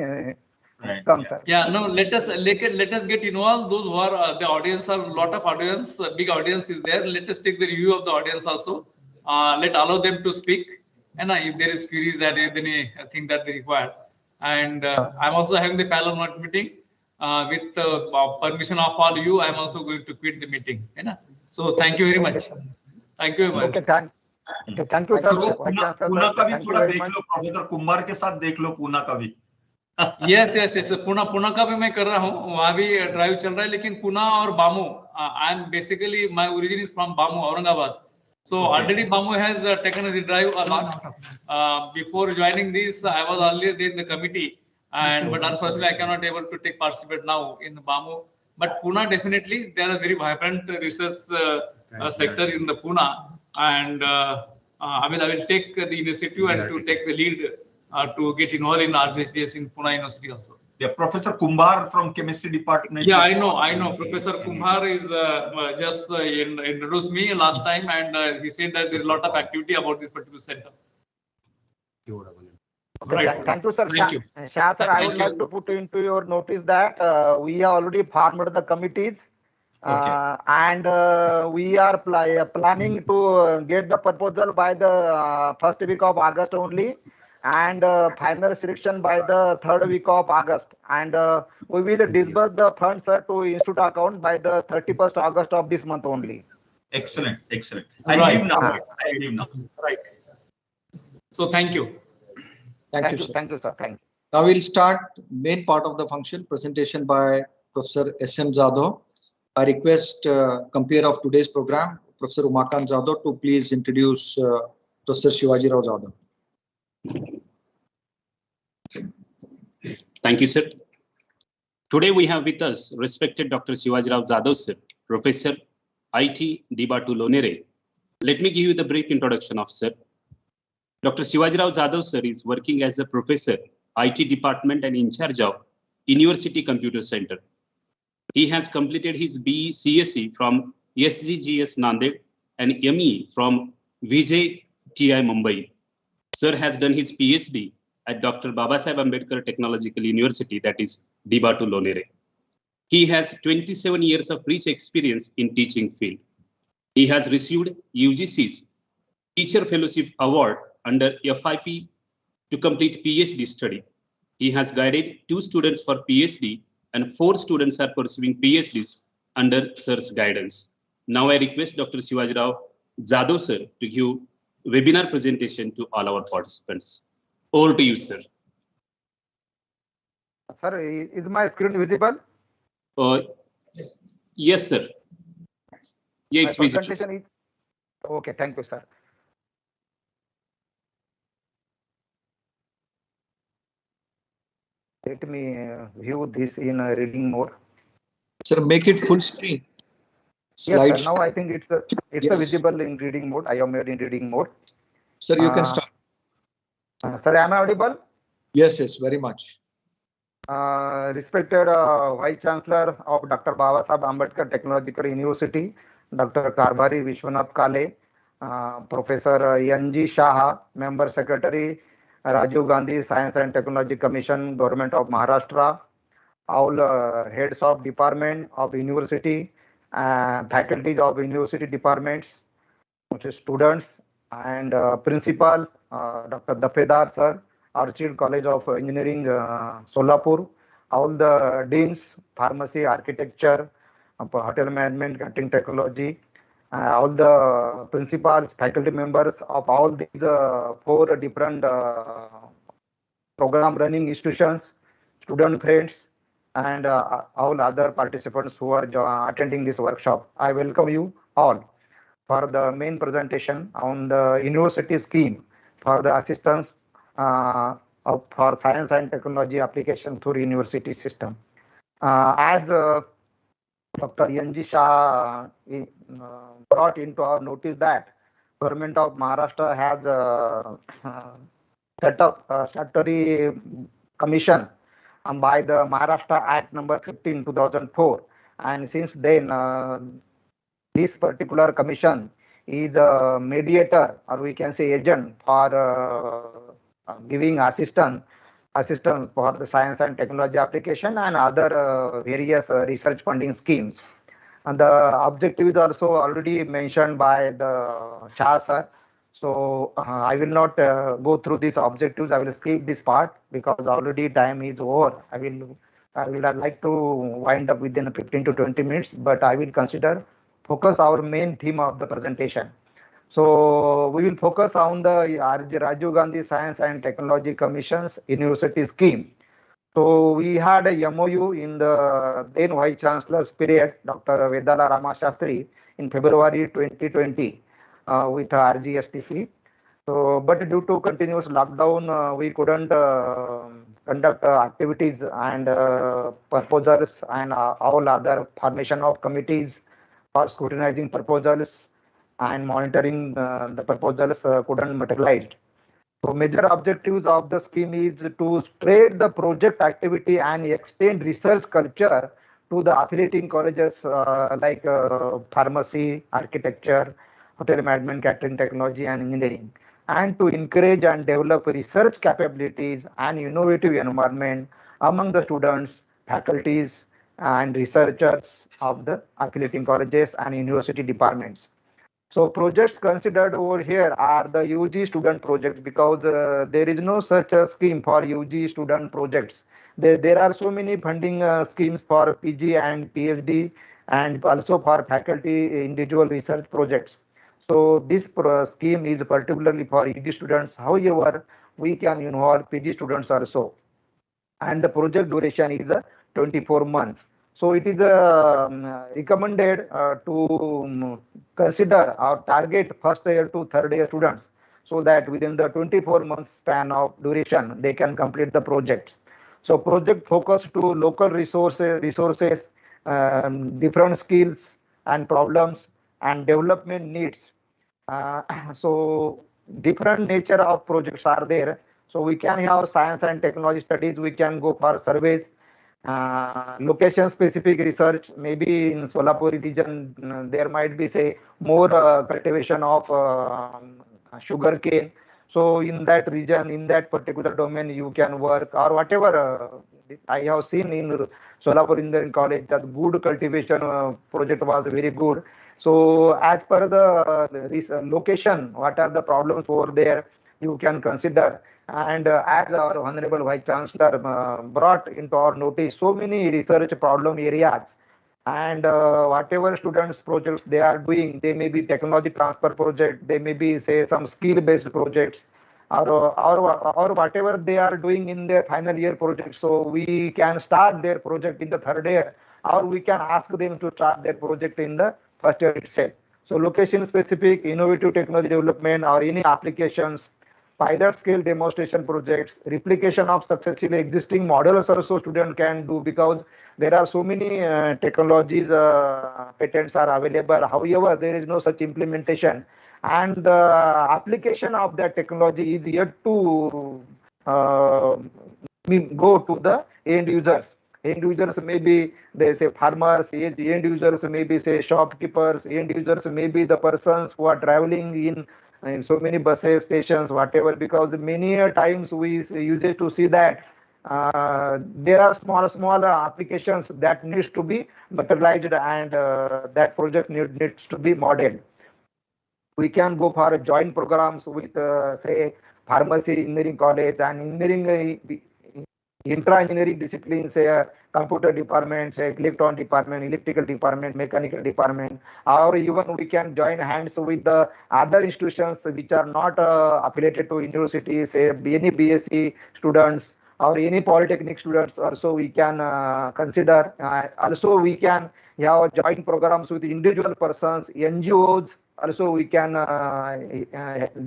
come, sir. Yeah. No. Let us get involved. Those who are the audience are a lot of audience. Big audience is there. Let us take the review of the audience also. Allow them to speak. And if there is queries that anything that they require. And I'm also having the panel meeting with permission of all you. I'm also going to quit the meeting. So thank you very much. Thank you very much. Okay, Okay, thank you, sir. Poona का भी थोड़ा देख लो, professor कुंभार के साथ देख लो पूना का भी. Yes yes yes, Pune का भी मैं कर रहा हूँ, वहाँ भी ड्राइव चल रहा है, लेकिन पुणे और BAMU, I am basically my origin is from BAMU, Aurangabad. So already Bamu has taken the drive a lot. Before joining this, I was earlier in the committee, but unfortunately I cannot able to participate now in the Bamu. But Pune definitely there are very vibrant research sector in the Pune, and I will take the initiative and to take the lead to get involved in RGSTC in Pune University also. Yeah, Professor Kumbar from Chemistry Department. Yeah, I know. Professor Kumar is just introduced me last time, and he said that there is a lot of activity about this particular center. Right. Thank you, sir. Thank you. Shah, sir, I would like to put into your notice that we have already formed the committees, and we are planning to get the proposal by the first week of August only, and final selection by the third week of August, and we will disburse the funds, sir, to institute account by the 31st August of this month only. Excellent. I leave now. Right. So thank you. Thank you, sir. Thank you, sir. Thank you. Now we'll start main part of the function, presentation by Professor S.M. Jadhav. I request compeer of today's program, Professor Umakant Jadhav, to please introduce Professor Shivaji Rao Jadhav. Thank you, sir. Today we have with us respected Dr. Shivaji Rao Jadhav, sir, Professor IT Dibatu Lonere. Let me give you the brief introduction of sir. Dr. Shivaji Rao Jadhav, sir, is working as a professor, IT department, and in charge of University Computer Center. He has completed his BE CSE from SGGS Nanded and ME from Vijay TI Mumbai. Sir has done his PhD at Dr. Babasaheb Ambedkar Technological University, that is Dibatu Lonere. He has 27 years of rich experience in teaching field. He has received UGC's Teacher Fellowship Award under FIP to complete PhD study. He has guided 2 students for PhD and 4 students are pursuing PhDs under Sir's guidance. Now I request Dr. Shivaji Rao Jadhav, sir, to give webinar presentation to all our participants. Over to you, sir. Sir, is my screen visible? Yes, sir. Yeah, it's visible. Okay, thank you, sir. Let me view this in reading mode. Sir, make it full screen. Yes, sir. Now I think it's visible in reading mode. I am made in reading mode. Sir, you can start. Sir, am I audible? Yes, very much. Respected Vice Chancellor of Dr. Babasaheb Ambedkar Technological University, Dr. Karbari Vishwanath Kale, Professor N.G. Shah, Member Secretary, Rajiv Gandhi Science and Technology Commission, Government of Maharashtra, all heads of department of university, faculties of university departments, which is students, and principal, Dr. Dafedar sir, Orchid College of Engineering, Solapur, all the deans, pharmacy, architecture, hotel management, catering technology, all the principals, faculty members of all these 4 different program running institutions, student friends, and all other participants who are attending this workshop. I welcome you all for the main presentation on the university scheme for the assistance for science and technology application through university system. As Dr. N.G. Shah brought into our notice that Government of Maharashtra has set up a statutory commission by the Maharashtra Act number 15, 2004. And since then, this particular commission is a mediator, or we can say agent, for giving assistance for the science and technology application and other various research funding schemes. And the objective is also already mentioned by the Shah sir. So I will not go through these objectives. I will skip this part because already time is over. I would like to wind up within 15 to 20 minutes, but I will focus our main theme of the presentation. So we will focus on the Rajiv Gandhi Science and Technology Commission's university scheme. So we had a MOU in the then Vice Chancellor's period, Dr. Vedala Ramashastri, in February 2020 with RGSTC. So, but due to continuous lockdown, we couldn't conduct activities and proposals and all other formation of committees for scrutinizing proposals and monitoring the proposals couldn't materialize. So major objectives of the scheme is to spread the project activity and extend research culture to the affiliating colleges like pharmacy, architecture, hotel management, catering technology, and engineering, and to encourage and develop research capabilities and innovative environment among the students, faculties, and researchers of the affiliating colleges and university departments. So projects considered over here are the UG student projects because there is no such a scheme for UG student projects. There are so many funding schemes for PG and PhD and also for faculty individual research projects. So this scheme is particularly for UG students. However, we can involve PG students also, and the project duration is 24 months. So it is recommended to consider or target first year to third year students so that within the 24 months span of duration they can complete the project. So project focus to local resources, different skills and problems and development needs. Uh, so different nature of projects are there. So we can have science and technology studies. We can go for surveys, location specific research. Maybe in Solapur region, there might be say more cultivation of sugar cane. So in that region, in that particular domain, you can work or whatever. I have seen in Solapur Indian College that good cultivation project was very good. So as per the location, what are the problems over there, you can consider. And as our Honorable Vice Chancellor brought into our notice so many research problem areas, and whatever students projects they are doing, they may be technology transfer project, they may be say some skill based projects, or whatever they are doing in their final year project. So we can start their project in the third year, or we can ask them to start their project in the first year itself. So location specific innovative technology development or any applications, pilot scale demonstration projects, replication of successfully existing models also student can do because there are so many technologies, patents are available. However, there is no such implementation, and the application of that technology is yet to go to the end users. End users may be they say farmers, end users may be say shopkeepers, end users may be the persons who are traveling in so many buses, stations, whatever, because many times we use to see that there are small applications that needs to be materialized and that project needs to be modeled. We can go for joint programs with say pharmacy engineering college and engineering intra-engineering disciplines, say computer department, say electron department, electrical department, mechanical department, or even we can join hands with the other institutions which are not affiliated to universities, say any BSc students or any polytechnic students. Also we can consider. Also we can have joint programs with individual persons, NGOs. Also we can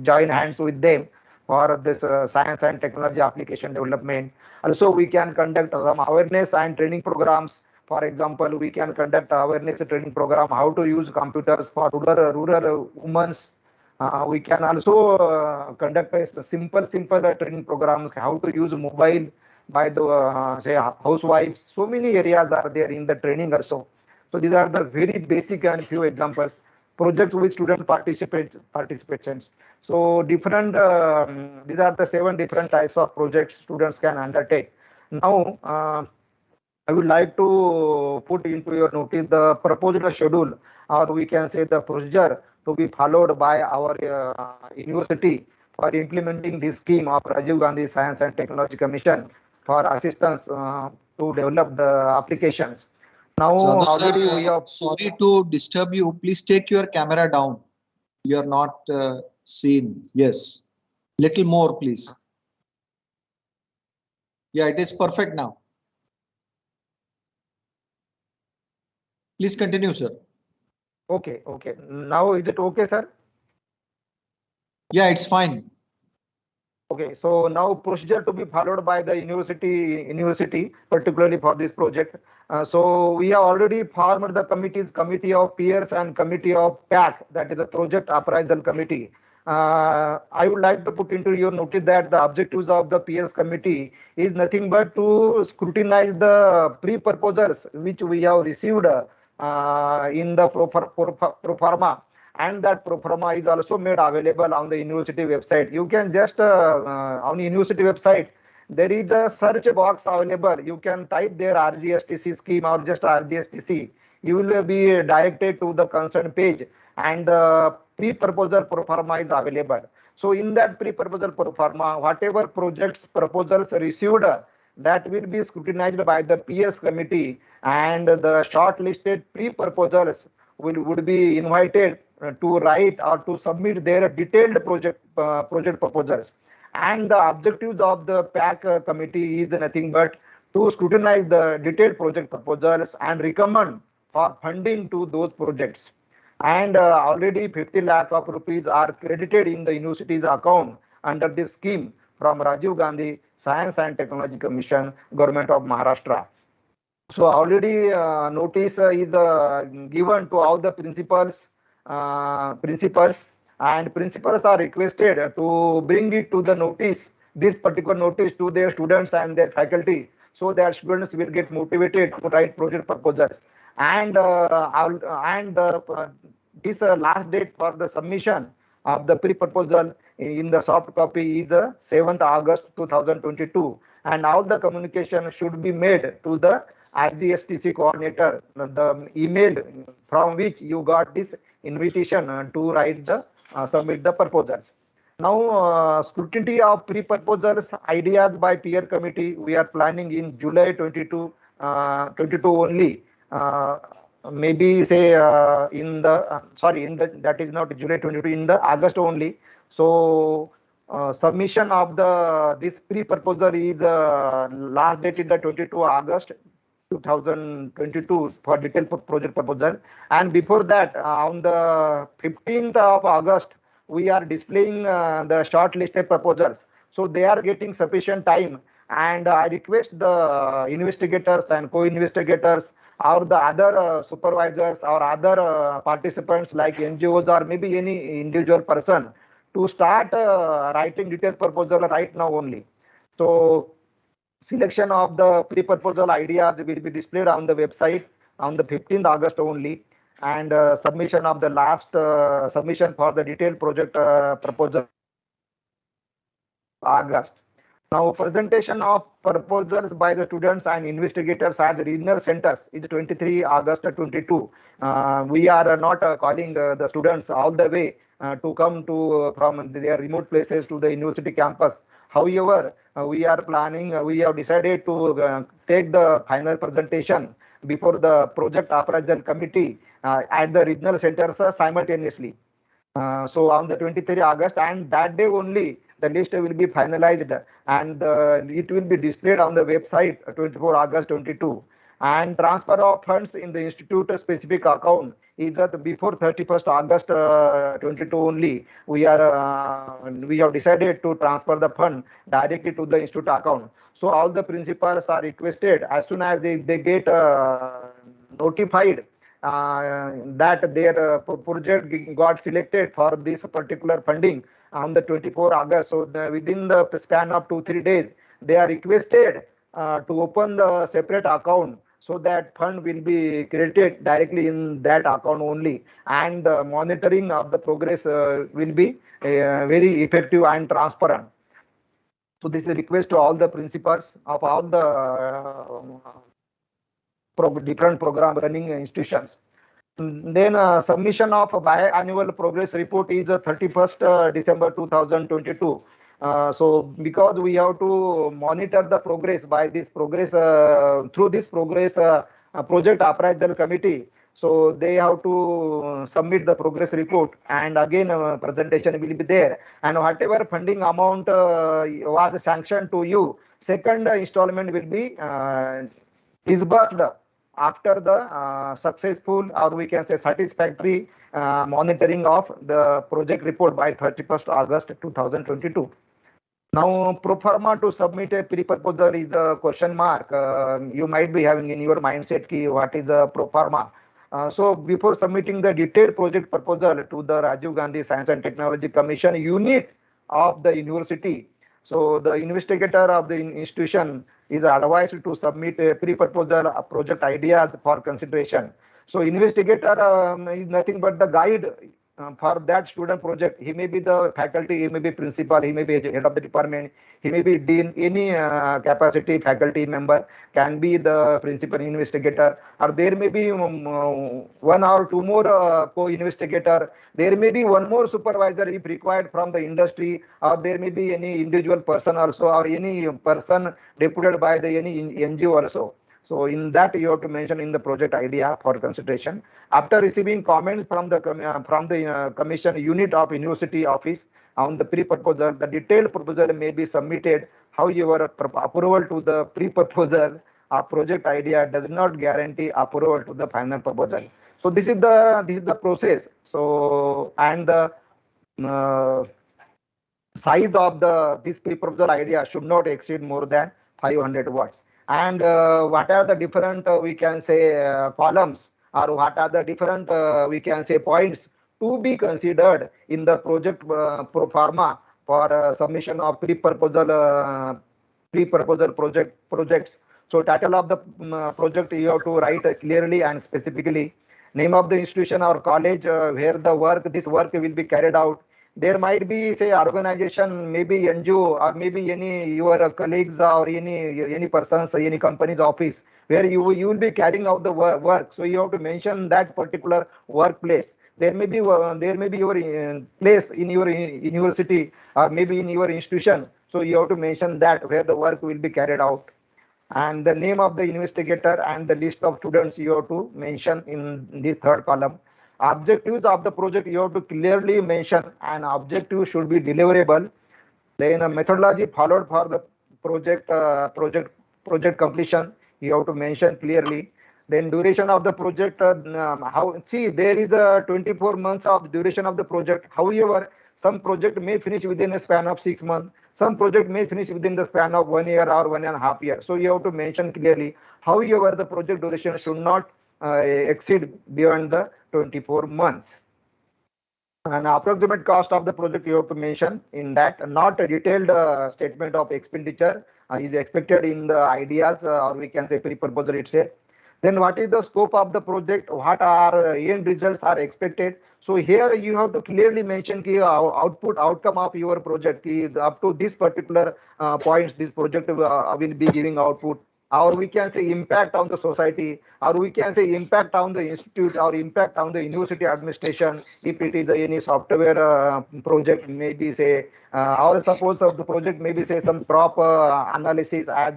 join hands with them for this science and technology application development. Also, we can conduct some awareness and training programs. For example, we can conduct awareness training program how to use computers for rural women. We can also conduct a simple training programs how to use mobile by the say housewives. So many areas are there in the training also. So these are the very basic and few examples. Projects with student participations. So different, these are the 7 different types of projects students can undertake. Now, I would like to put into your notice the proposed schedule, or we can say the procedure to be followed by our university for implementing this scheme of Rajiv Gandhi Science and Technology Commission for assistance to develop the applications. Now, Sadhu already sir, we have. sorry to disturb you. Please take your camera down. You are not seen. Yes. Little more, please. Yeah, it is perfect now. Please continue, sir. Okay, okay. Now is it okay, sir? Yeah, it's fine. Okay, so now procedure to be followed by the university, particularly for this project. So we have already formed the committees, committee of peers and committee of PAC, that is a project appraisal committee. I would like to put into your notice that the objectives of the peers committee is nothing but to scrutinize the pre-proposals which we have received in the pro forma, and that pro forma is also made available on the university website. You can just on university website there is a search box available. You can type there RGSTC scheme or just RGSTC. You will be directed to the concerned page, and the pre-proposal pro forma is available. So in that pre-proposal pro forma, whatever projects proposals received, that will be scrutinized by the PS committee, and the shortlisted pre-proposals would be invited to write or to submit their detailed project proposals. And the objectives of the PAC committee is nothing but to scrutinize the detailed project proposals and recommend for funding to those projects. And already 50 lakh of rupees are credited in the university's account under this scheme from Rajiv Gandhi Science and Technology Commission, Government of Maharashtra. So already notice is given to all the principals, and principals are requested to bring it to the notice, this particular notice, to their students and their faculty, so that students will get motivated to write project proposals. And this last date for the submission of the pre-proposal in the soft copy is 7th August 2022, and all the communication should be made to the RGSTC coordinator, the email from which you got this invitation to write the submit the proposal. Now, scrutiny of pre-proposals ideas by peer committee we are planning in July 22 only. Maybe say in the that is not July 22, in the August only. So submission of the this pre-proposal is last date is the 22 August 2022 for detailed project proposal, and before that on the 15th of August we are displaying the shortlisted proposals, so they are getting sufficient time. And I request the investigators and co-investigators or the other supervisors or other participants like NGOs or maybe any individual person to start writing detailed proposal right now only. So selection of the pre-proposal ideas will be displayed on the website on the 15th August only, and submission of the last submission for the detailed project proposal August. Now, presentation of proposals by the students and investigators at the regional centers is 23 August 22. We are not calling the students all the way to come to from their remote places to the university campus. However, we are planning, we have decided to take the final presentation before the project appraisal committee at the regional centers simultaneously. So on the 23 August, and that day only the list will be finalized, and it will be displayed on the website 24 August 22. And transfer of funds in the institute specific account is that before 31st August 22 only. We have decided to transfer the fund directly to the institute account. So all the principals are requested as soon as they get notified that their project got selected for this particular funding on the 24 August. So within the span of 2-3 days, they are requested to open the separate account, so that fund will be credited directly in that account only, and the monitoring of the progress will be very effective and transparent. So this is a request to all the principals of all the different program running institutions. Then submission of biannual progress report is 31st December 2022. So because we have to monitor the progress by this progress through this progress project appraisal committee, So they have to submit the progress report, and again presentation will be there. And whatever funding amount was sanctioned to you, second installment will be disbursed after the successful, or we can say satisfactory, monitoring of the project report by 31st August 2022. Now, pro forma to submit a pre-proposal is a question mark. You might be having in your mindset ki what is a pro forma. So before submitting the detailed project proposal to the Rajiv Gandhi Science and Technology Commission unit of the university, so the investigator of the institution is advised to submit a pre-proposal project ideas for consideration. So investigator is nothing but the guide for that student project. He may be the faculty, he may be principal, he may be head of the department, he may be dean, any capacity faculty member can be the principal investigator, or there may be one or two more co-investigator. There may be one more supervisor if required from the industry, or there may be any individual person also, or any person deputed by the any NGO also. So in that you have to mention in the project idea for consideration. After receiving comments from the commission unit of university office on the pre-proposal, the detailed proposal may be submitted. However, approval to the pre-proposal or project idea does not guarantee approval to the final proposal. So this is the process. So, and the size of this pre-proposal idea should not exceed more than 500 words. And what are the different we can say columns, or what are the different we can say points to be considered in the project pro forma for submission of pre-proposal projects. So title of the project you have to write clearly and specifically. Name of the institution or college where this work will be carried out. There might be say organization, maybe NGO, or maybe any your colleagues or any persons, any company's office where you will be carrying out the work. So you have to mention that particular workplace. There may be your place in your university, or maybe in your institution. So you have to mention that where the work will be carried out, and the name of the investigator and the list of students you have to mention in this third column. Objectives of the project you have to clearly mention, and objective should be deliverable. Then a methodology followed for the project completion you have to mention clearly. Then duration of the project, there is a 24 months of duration of the project. However, some project may finish within a span of 6 months. Some project may finish within the span of 1 year or 1.5 years. So you have to mention clearly. However, the project duration should not exceed beyond the 24 months. An approximate cost of the project you have to mention in that. Not a detailed statement of expenditure is expected in the ideas, or we can say pre-proposal itself. Then what is the scope of the project? What are end results are expected? So here you have to clearly mention outcome of your project is up to this particular points. This project will be giving output, or we can say impact on the society, or we can say impact on the institute, or impact on the university administration. If it is any software project, maybe say, or suppose of the project maybe say some crop analysis, as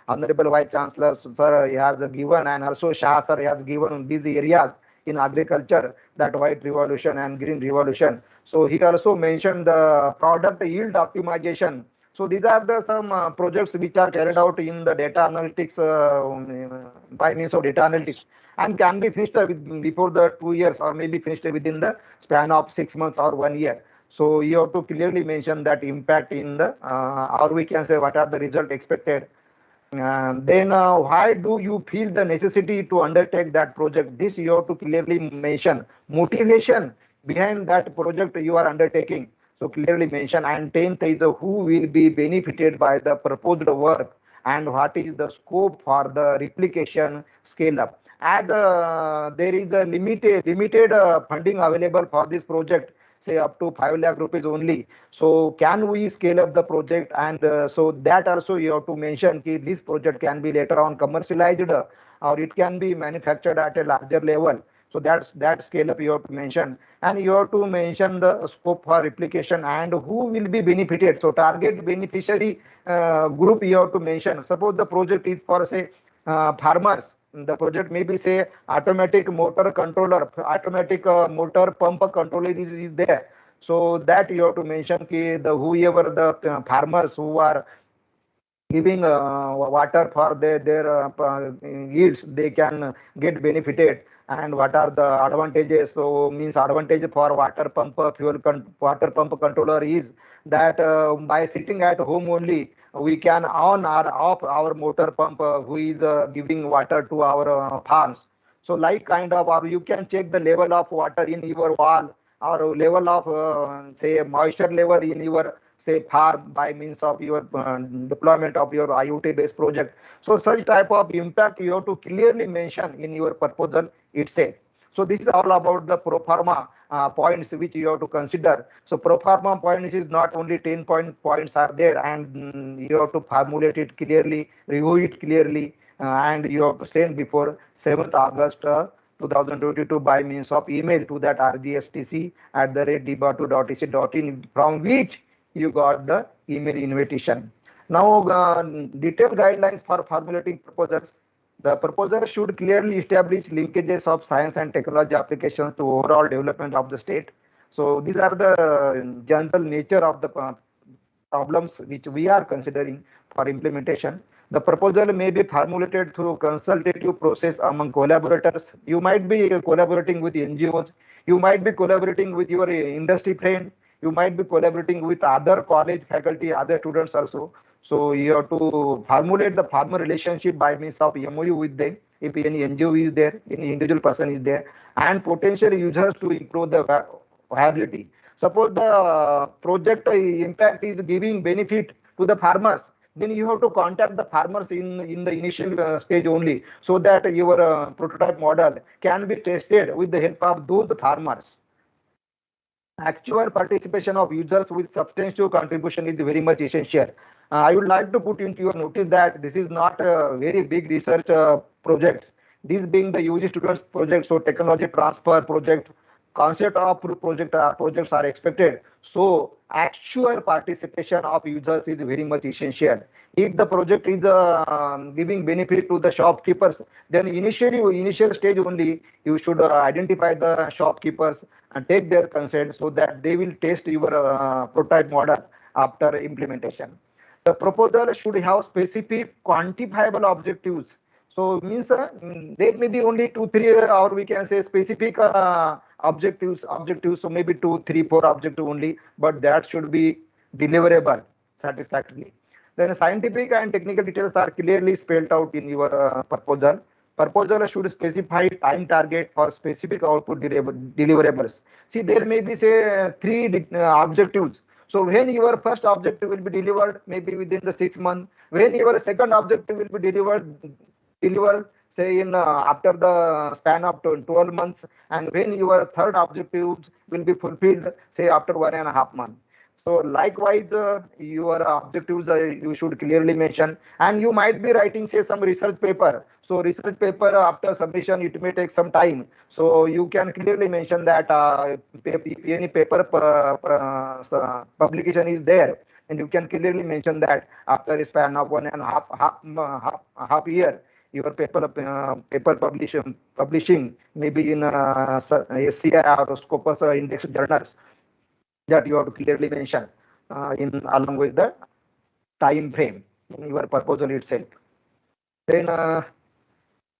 Honorable Vice Chancellor sir has given, and also Shah sir has given these areas in agriculture, that white revolution and green revolution. So he also mentioned the product yield optimization. So these are the some projects which are carried out in the data analytics by means of data analytics, and can be finished before the 2 years, or maybe finished within the span of 6 months or 1 year. So you have to clearly mention that impact in the, or we can say what are the result expected. Then why do you feel the necessity to undertake that project? This you have to clearly mention. Motivation behind that project you are undertaking. So clearly mention. And 10th is who will be benefited by the proposed work, and what is the scope for the replication scale up. As there is a limited funding available for this project, say up to 5 lakh rupees only. So can we scale up the project? And so that also you have to mention that this project can be later on commercialized, or it can be manufactured at a larger level. So that scale up you have to mention, and you have to mention the scope for replication and who will be benefited. So target beneficiary group you have to mention. Suppose the project is for say farmers. the project maybe say automatic motor controller, automatic motor pump controller is there. So that you have to mention the whoever the farmers who are giving water for their yields, they can get benefited. And what are the advantages? So means advantage for water pump water pump controller is that by sitting at home only, we can on or off our motor pump who is giving water to our farms. So like kind of, or you can check the level of water in your wall, or level of say moisture level in your say farm by means of your deployment of your IoT based project. So such type of impact you have to clearly mention in your proposal itself. So this is all about the pro forma points which you have to consider. So pro forma points is not only 10 points are there, and you have to formulate it clearly, review it clearly, and you have to send before 7th August 2022 by means of email to that RGSTC @dba2.ec.in, from which you got the email invitation. Now, detailed guidelines for formulating proposals. The proposal should clearly establish linkages of science and technology applications to overall development of the state. So these are the general nature of the problems which we are considering for implementation. The proposal may be formulated through consultative process among collaborators. You might be collaborating with NGOs. You might be collaborating with your industry friend. You might be collaborating with other college faculty, other students also. So you have to formulate the farmer relationship by means of MOU with them. If any NGO is there, any individual person is there, and potential users to improve the viability. Suppose the project impact is giving benefit to the farmers, then you have to contact the farmers in the initial stage only, so that your prototype model can be tested with the help of those farmers. Actual participation of users with substantial contribution is very much essential. I would like to put into your notice that this is not a very big research project. This being the UG students project, so technology transfer project, concept of projects are expected. So actual participation of users is very much essential. If the project is giving benefit to the shopkeepers, then initial stage only you should identify the shopkeepers and take their consent, so that they will test your prototype model after implementation. The proposal should have specific quantifiable objectives. So means there may be only 2, 3, or we can say specific objectives. So maybe 2, 3, 4 objectives only, but that should be deliverable satisfactorily. Then scientific and technical details are clearly spelled out in your proposal. Proposal should specify time target for specific output deliverables. See, there may be say 3 objectives. So when your first objective will be delivered, maybe within the 6 months. When your second objective will be delivered say in after the span of 12 months, and when your third objectives will be fulfilled say after 1.5 months. So likewise, your objectives you should clearly mention, and you might be writing say some research paper. So research paper after submission it may take some time. So you can clearly mention that if any paper publication is there, and you can clearly mention that after a span of 1.5 year, your paper publishing maybe in SCI or Scopus index journals, that you have to clearly mention in along with the time frame in your proposal itself. Then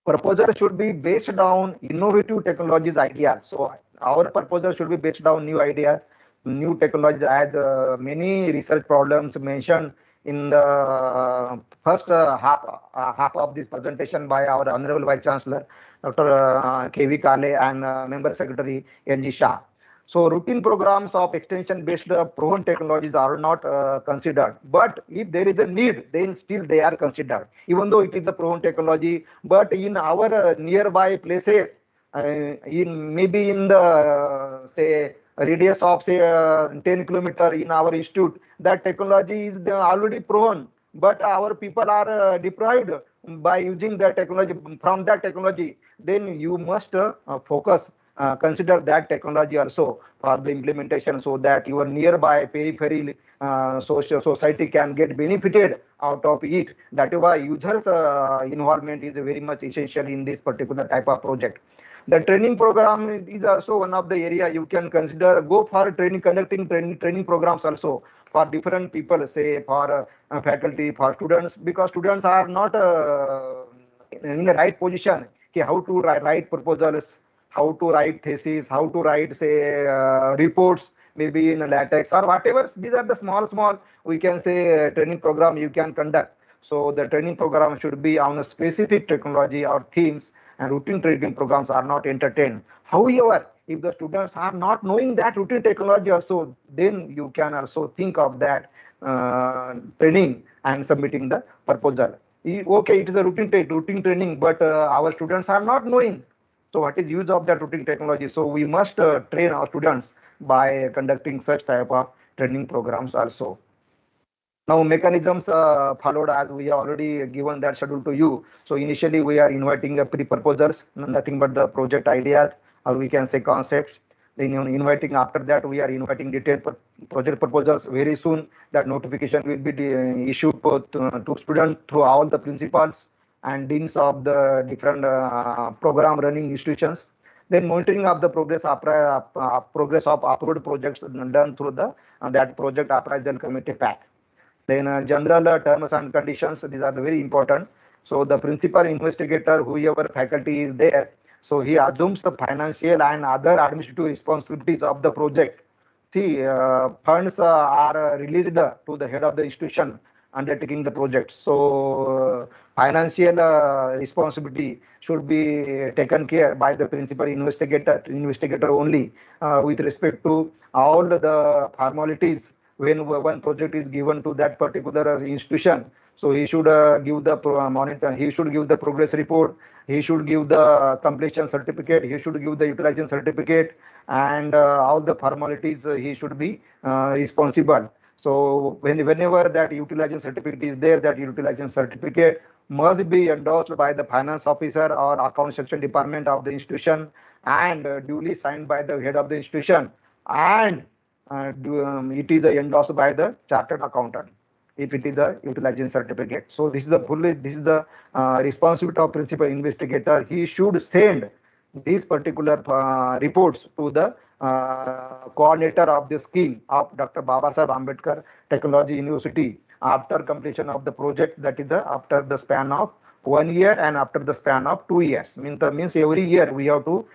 proposal should be based on innovative technologies ideas. So our proposal should be based on new ideas, new technologies, as many research problems mentioned in the first half of this presentation by our Honorable Vice Chancellor, Dr. K.V. Kale, and Member Secretary N.G. Shah. So routine programs of extension-based proven technologies are not considered. But if there is a need, then still they are considered, even though it is a proven technology. But in our nearby places, in maybe in the say radius of say 10 kilometer in our institute, that technology is already proven. But our people are deprived by using that technology. From that technology, then you must focus consider that technology also for the implementation, so that your nearby peripheral social society can get benefited out of it. That is why users involvement is very much essential in this particular type of project. The training program is also one of the area you can consider. Go for training, conducting training programs also for different people, say for faculty, for students, because students are not in the right position. Okay, how to write proposals, how to write thesis, how to write, say, reports, maybe in latex or whatever. These are the small, we can say, training program you can conduct. So the training program should be on a specific technology or themes, and routine training programs are not entertained. However, if the students are not knowing that routine technology also, then you can also think of that training and submitting the proposal. Okay, it is a routine training, but our students are not knowing. So what is use of that routine technology? So we must train our students by conducting such type of training programs also. Now mechanisms followed, as we have already given that schedule to you. So initially we are inviting the pre-proposals, nothing but the project ideas, or we can say concepts. Then inviting, after that we are inviting detailed project proposals. Very soon that notification will be issued to students through all the principals and deans of the different program running institutions. Then monitoring of the progress of approved projects done through the that project appraisal committee pack. Then general terms and conditions, these are very important. So the principal investigator, whoever faculty is there, so he assumes the financial and other administrative responsibilities of the project. See, funds are released to the head of the institution undertaking the project. So financial responsibility should be taken care by the principal investigator only, with respect to all the formalities when one project is given to that particular institution. So he should give the monitor, he should give the progress report, he should give the completion certificate, he should give the utilization certificate, and all the formalities he should be responsible. So whenever that utilization certificate is there, that utilization certificate must be endorsed by the finance officer or account section department of the institution, and duly signed by the head of the institution, and it is endorsed by the chartered accountant if it is a utilization certificate. So this is the responsibility of principal investigator. He should send these particular reports to the coordinator of the scheme of Dr. Babasaheb Ambedkar Technology University after completion of the project, that is after the span of 1 year and after the span of 2 years. Means every year we have to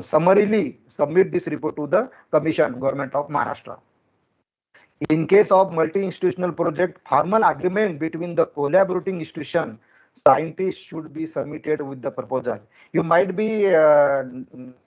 summarily submit this report to the Commission, Government of Maharashtra. In case of multi-institutional project, formal agreement between the collaborating institution scientists should be submitted with the proposal. You might be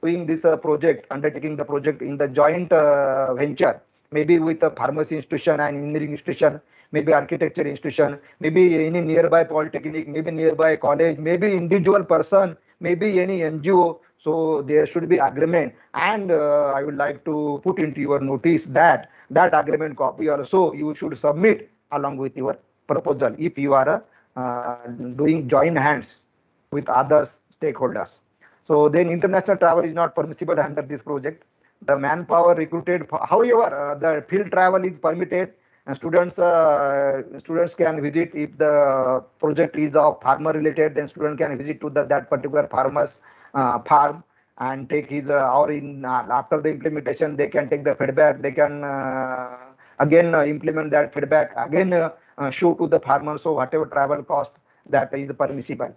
doing this project, undertaking the project in the joint venture, maybe with a pharmacy institution and engineering institution, maybe architecture institution, maybe any nearby polytechnic, maybe nearby college, maybe individual person, maybe any NGO. So there should be agreement, and I would like to put into your notice that that agreement copy also you should submit along with your proposal if you are doing joint hands with other stakeholders. So then international travel is not permissible under this project. The manpower recruited, however, the field travel is permitted, and students can visit if the project is of farmer related. Then student can visit to that particular farmer's farm and take his or in after the implementation they can take the feedback. They can again implement that feedback, again show to the farmer. So whatever travel cost that is permissible.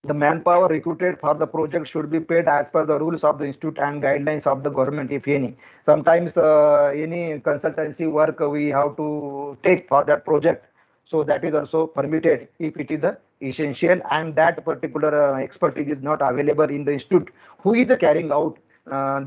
The manpower recruited for the project should be paid as per the rules of the institute and guidelines of the government, if any. Sometimes any consultancy work we have to take for that project, so that is also permitted if it is essential and that particular expertise is not available in the institute who is carrying out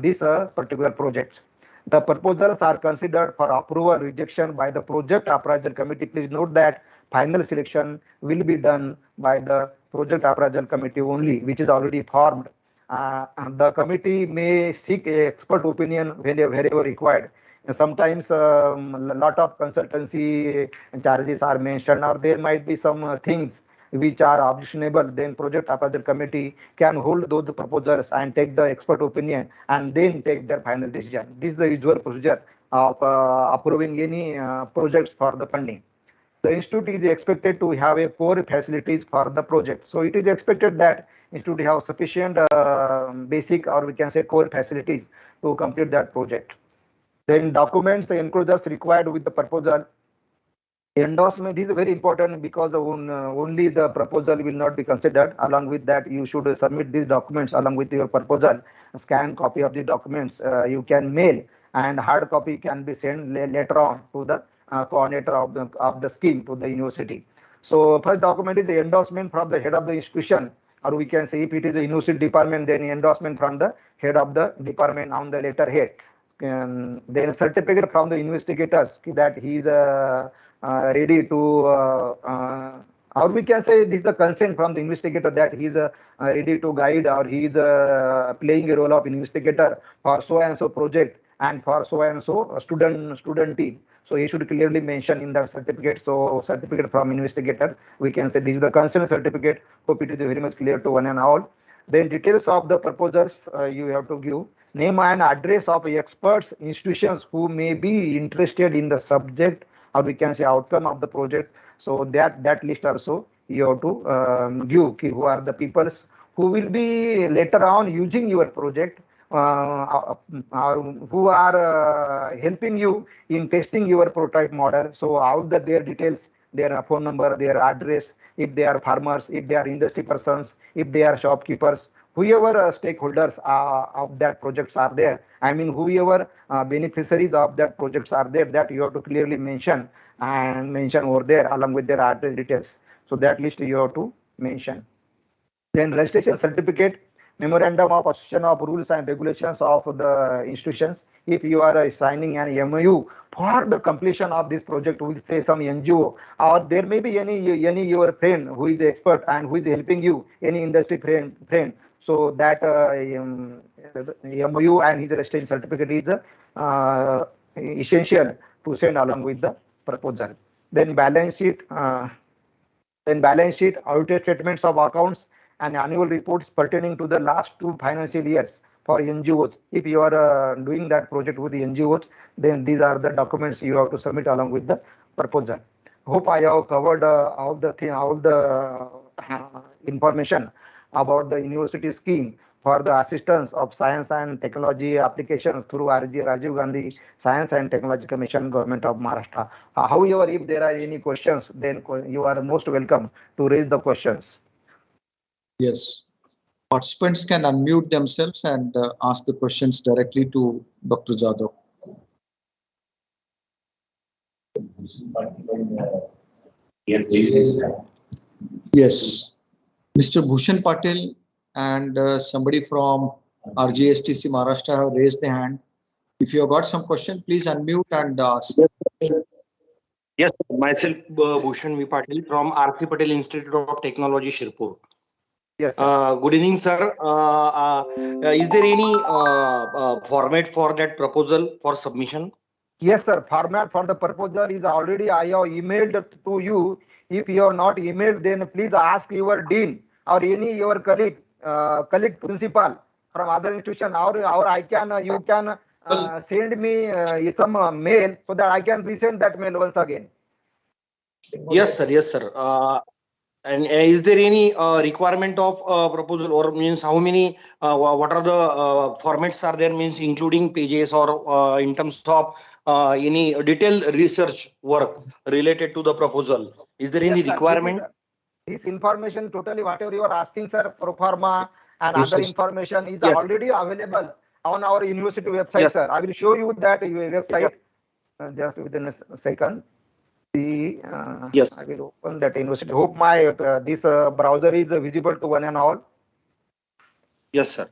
this particular project. The proposals are considered for approval or rejection by the project appraisal committee. Please note that final selection will be done by the project appraisal committee only, which is already formed. And the committee may seek a expert opinion wherever required. And sometimes a lot of consultancy charges are mentioned, or there might be some things which are objectionable, then project appraisal committee can hold those proposals and take the expert opinion and then take their final decision. This is the usual procedure of approving any projects for the funding. The institute is expected to have a core facilities for the project. So it is expected that institute have sufficient basic, or we can say core facilities to complete that project. Then documents, the enclosures required with the proposal. Endorsement is very important because only the proposal will not be considered. Along with that, you should submit these documents along with your proposal. A scanned copy of the documents you can mail, and hard copy can be sent later on to the coordinator of the scheme to the university. So first document is the endorsement from the head of the institution, or we can say if it is a university department, then endorsement from the head of the department on the letterhead. Then certificate from the investigators that he is ready to, or we can say this is the consent from the investigator that he is ready to guide, or he is playing a role of investigator for so and so project and for so and so student team. So he should clearly mention in that certificate. So certificate from investigator, we can say this is the consent certificate. Hope it is very much clear to one and all. Then details of the proposals you have to give. Name and address of experts, institutions who may be interested in the subject, or we can say outcome of the project. So that list also you have to give who are the peoples who will be later on using your project, or who are helping you in testing your prototype model. So all their details, their phone number, their address, if they are farmers, if they are industry persons, if they are shopkeepers, whoever stakeholders of that projects are there. I mean, whoever beneficiaries of that projects are there, that you have to clearly mention and mention over there along with their address details. So that list you have to mention. Then registration certificate, memorandum of association of rules and regulations of the institutions. If you are signing an MOU for the completion of this project with say some NGO, or there may be any your friend who is expert and who is helping you, any industry friend. So that MOU and his registration certificate is essential to send along with the proposal. Then balance sheet, audited statements of accounts and annual reports pertaining to the last 2 financial years for NGOs. If you are doing that project with the NGOs, then these are the documents you have to submit along with the proposal. Hope I have covered all the information about the university scheme for the assistance of science and technology applications through Rajiv Gandhi Science and Technology Commission, Government of Maharashtra. However, if there are any questions, then you are most welcome to raise the questions. Yes. Participants can unmute themselves and ask the questions directly to Dr. Jadhav. Yes. Mr. Bhushan Patil and somebody from RGSTC Maharashtra have raised their hand. If you have got some question, please unmute and ask. Yes, myself Bhushan V. Patil from RC Patel Institute of Technology, Shirpur. Yes. Good evening, sir. Is there any format for that proposal for submission? Yes, sir. Format for the proposal is already I have emailed to you. If you have not emailed, then please ask your dean or any your colleague principal from other institution, or I can you can send me some mail so that I can resend that mail once again. Yes, sir. Yes, sir. And is there any requirement of proposal, or means how many, what are the formats are there, means including pages, or in terms of any detailed research work related to the proposal? Is there any requirement? This information, totally whatever you are asking, sir, pro forma and other information is already available on our university website, sir. I will show you that website just within a second. Yes. I will open that university. Hope my this browser is visible to one and all. Yes, sir.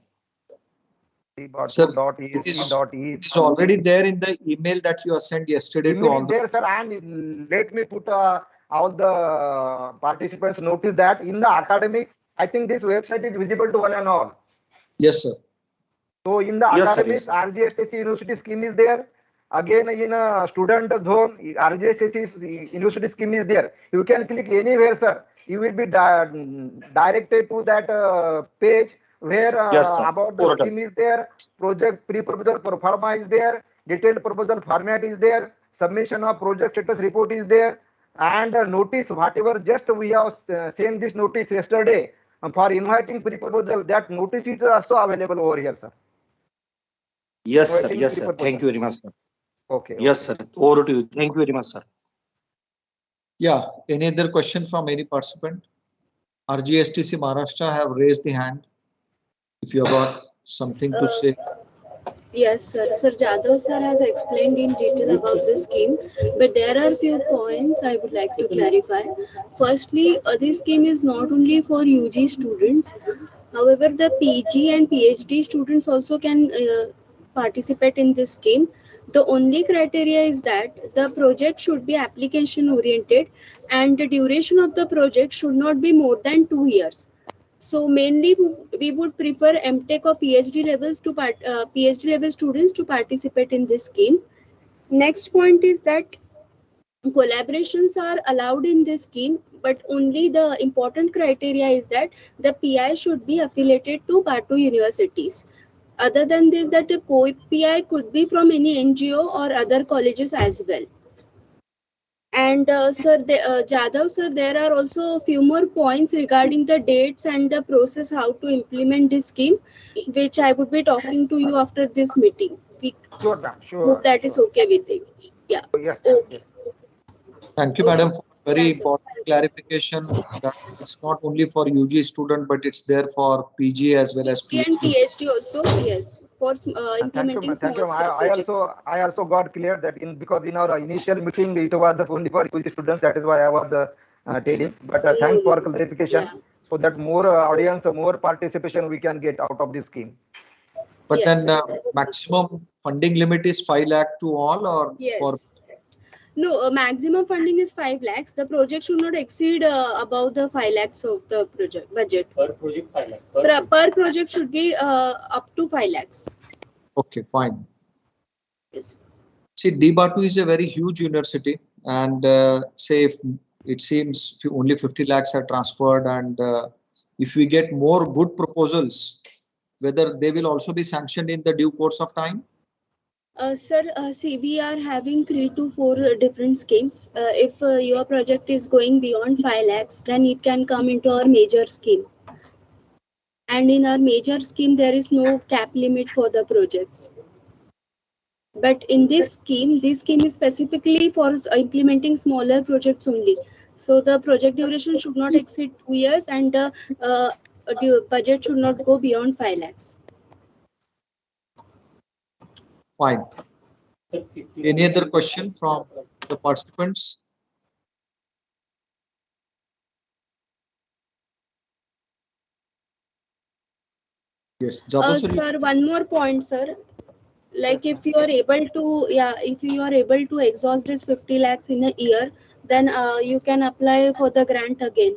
Sir, it's already there in the email that you have sent yesterday to all there, sir. And let me put all the participants notice that in the academics, I think this website is visible to one and all. Yes, sir. So in the academics, RGSTC university scheme is there. Again, in a student zone, RGSTC university scheme is there. You can click anywhere, sir. you will be directed to that page where Yes, sir. about the Portal. scheme is there, project pre-proposal forma is there, detailed proposal format is there, submission of project status report is there, and notice whatever just we have sent this notice yesterday for inviting pre-proposal, that notice is also available over here, sir. Yes, sir. Inviting Yes, sir. pre-proposal. Thank you very much, sir. Okay. Yes, okay. sir. Over to you. Thank you very much, sir. Yeah. Any other question from any participant? RGSTC Maharashtra have raised the hand. If you have got something to say. Yes, sir. Sir Jadhav sir has explained in detail about this scheme, but there are few points I would like to clarify. Firstly, this scheme is not only for UG students. However, the PG and PhD students also can participate in this scheme. The only criteria is that the project should be application oriented and the duration of the project should not be more than 2 years. So mainly we would prefer MTech or PhD levels to PhD level students to participate in this scheme. Next point is that collaborations are allowed in this scheme, but only the important criteria is that the PI should be affiliated to Batu universities. Other than this, that the PI could be from any NGO or other colleges as well. And sir, Jadhav sir, there are also a few more points regarding the dates and the process how to implement this scheme, which I would be talking to you after this meeting. We Sure, ma'am. Sure. hope that is okay with you. Yeah. Yes. Okay. Yes. Thank you, madam, for very Yes, sir. important clarification that it's not only for UG student, but it's there for PG as well as PhD and PhD. PhD also, yes, for implementing Thank small you. scale projects. I also got clear that because in our initial meeting it was only for UG students. That is why I was telling. But thanks for clarification, Yeah. so that more audience, more participation we can get out of this scheme. But Yes, then sir. maximum funding limit is 5 lakh to all, or for Yes. No, maximum funding is 5 lakhs. The project should not exceed above the 5 lakhs of the project budget. Per project 5 lakh. Per project should be up to 5 lakhs. okay, fine. Yes. See, Batu is a very huge university, and say if it seems only 50 lakhs are transferred, and if we get more good proposals, whether they will also be sanctioned in the due course of time? Sir, see, we are having 3 to 4 different schemes. If your project is going beyond 5 lakhs, then it can come into our major scheme. And in our major scheme, there is no cap limit for the projects. But in this scheme is specifically for implementing smaller projects only. So the project duration should not exceed 2 years and the budget should not go beyond 5 lakhs. Fine. Any other question from the participants? Yes, sir, one more point, sir. Like if you are able to exhaust this 50 lakhs in a year, then you can apply for the grant again.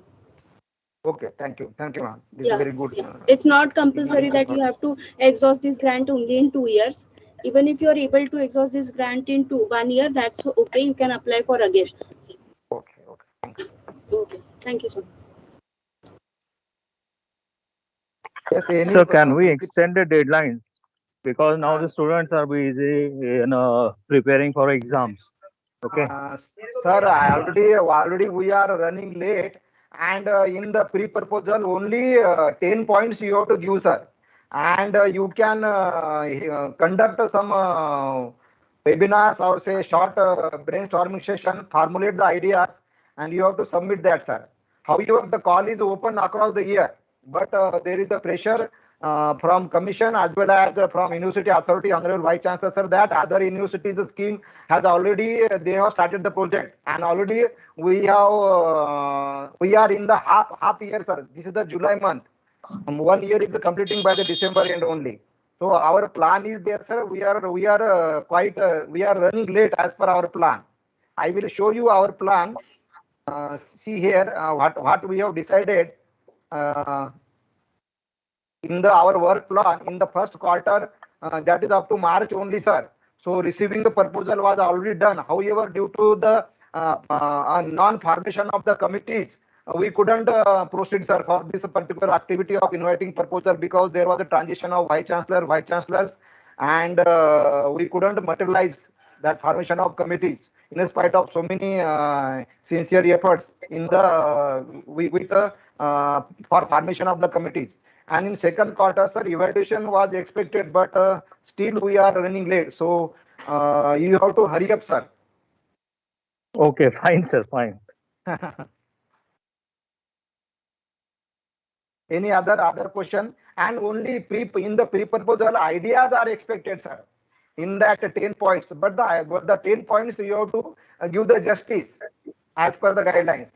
Okay, thank you, ma'am. This is very good. Yeah. It's not compulsory that you have to exhaust this grant only in 2 years. Even if you are able to exhaust this grant in 1 year, that's okay. You can apply for again. Okay. Thank you. Okay, thank you, sir. Yes, So can we extend the deadlines? Because now the students are busy preparing for exams. Okay. Sir, already we are running late, and in the pre-proposal only 10 points you have to give, sir. And you can conduct some webinars or say short brainstorming session, formulate the ideas, and you have to submit that, sir. However, the call is open across the year, but there is a pressure from commission as well as from university authority, honorable vice chancellor, sir, that other universities scheme has already they have started the project, and already we are in the half year, sir. This is the July month. 1 year is completing by the December end only. So our plan is there, sir. We are running late as per our plan. I will show you our plan. See here what we have decided in our work plan in the first quarter, that is up to March only, sir. So receiving the proposal was already done. However, due to the non-formation of the committees, we couldn't proceed, sir, for this particular activity of inviting proposal because there was a transition of vice chancellors, and we couldn't materialize that formation of committees in spite of so many sincere efforts in the with for formation of the committees. And in second quarter, sir, evaluation was expected, but still we are running late. So you have to hurry up, sir. Okay, fine, sir, fine. Any other question? And only in the pre-proposal ideas are expected, sir. In that 10 points, but the 10 points you have to give the justice as per the guidelines.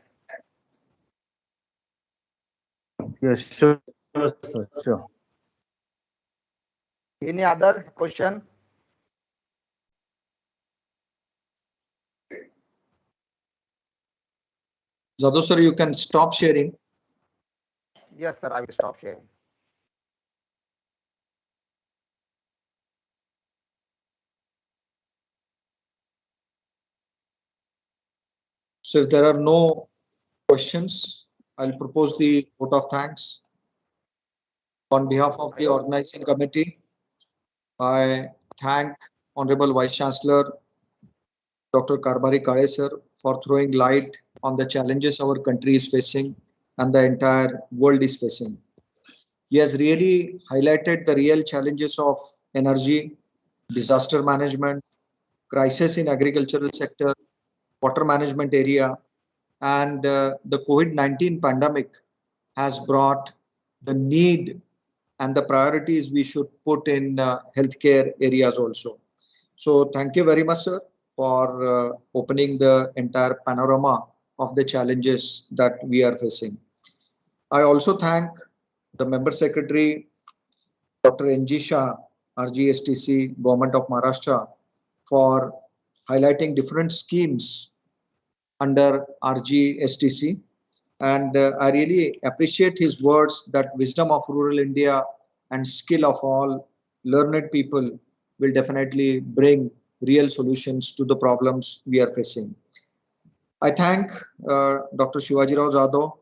Yes, sure, sir, sure. Any other question? Jadhav sir, you can stop sharing. Yes, sir, I will stop sharing. So if there are no questions, I'll propose the vote of thanks. On behalf of the organizing committee, I thank Honorable Vice Chancellor Dr. Karbari Kale sir for throwing light on the challenges our country is facing and the entire world is facing. He has really highlighted the real challenges of energy, disaster management, crisis in agricultural sector, water management area, and the COVID-19 pandemic has brought the need and the priorities we should put in healthcare areas also. So thank you very much, sir, for opening the entire panorama of the challenges that we are facing. I also thank the member secretary, Dr. N.G. Shah, RGSTC, Government of Maharashtra, for highlighting different schemes under RGSTC. And I really appreciate his words that wisdom of rural India and skill of all learned people will definitely bring real solutions to the problems we are facing. I thank Dr. Shivaji Rao Jadhav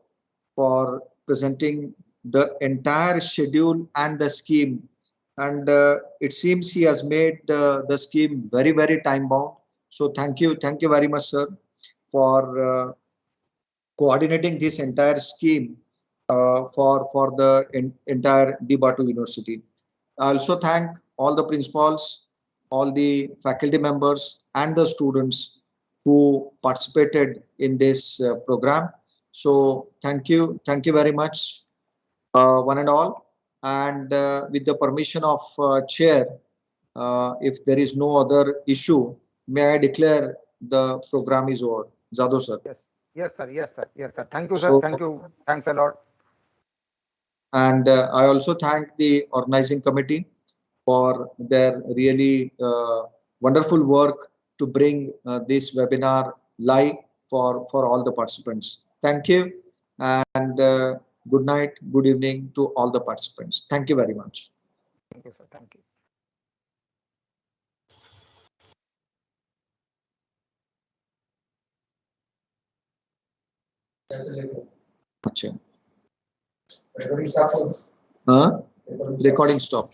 for presenting the entire schedule and the scheme. And it seems he has made the scheme very, very time bound. So thank you very much, sir, for coordinating this entire scheme for the entire Dibatu University. I also thank all the principals, all the faculty members, and the students who participated in this program. So thank you very much, one and all. And with the permission of chair, if there is no other issue, may I declare the program is over. Jadhav sir. Yes, sir. Yes, sir. Yes, sir. Thank you, sir. Thank you. Thanks a lot. And I also thank the organizing committee for their really wonderful work to bring this webinar live for all the participants. Thank you, and good night, good evening to all the participants. Thank you very much. Thank you, sir. Thank you. अच्छा हाँ recording stop.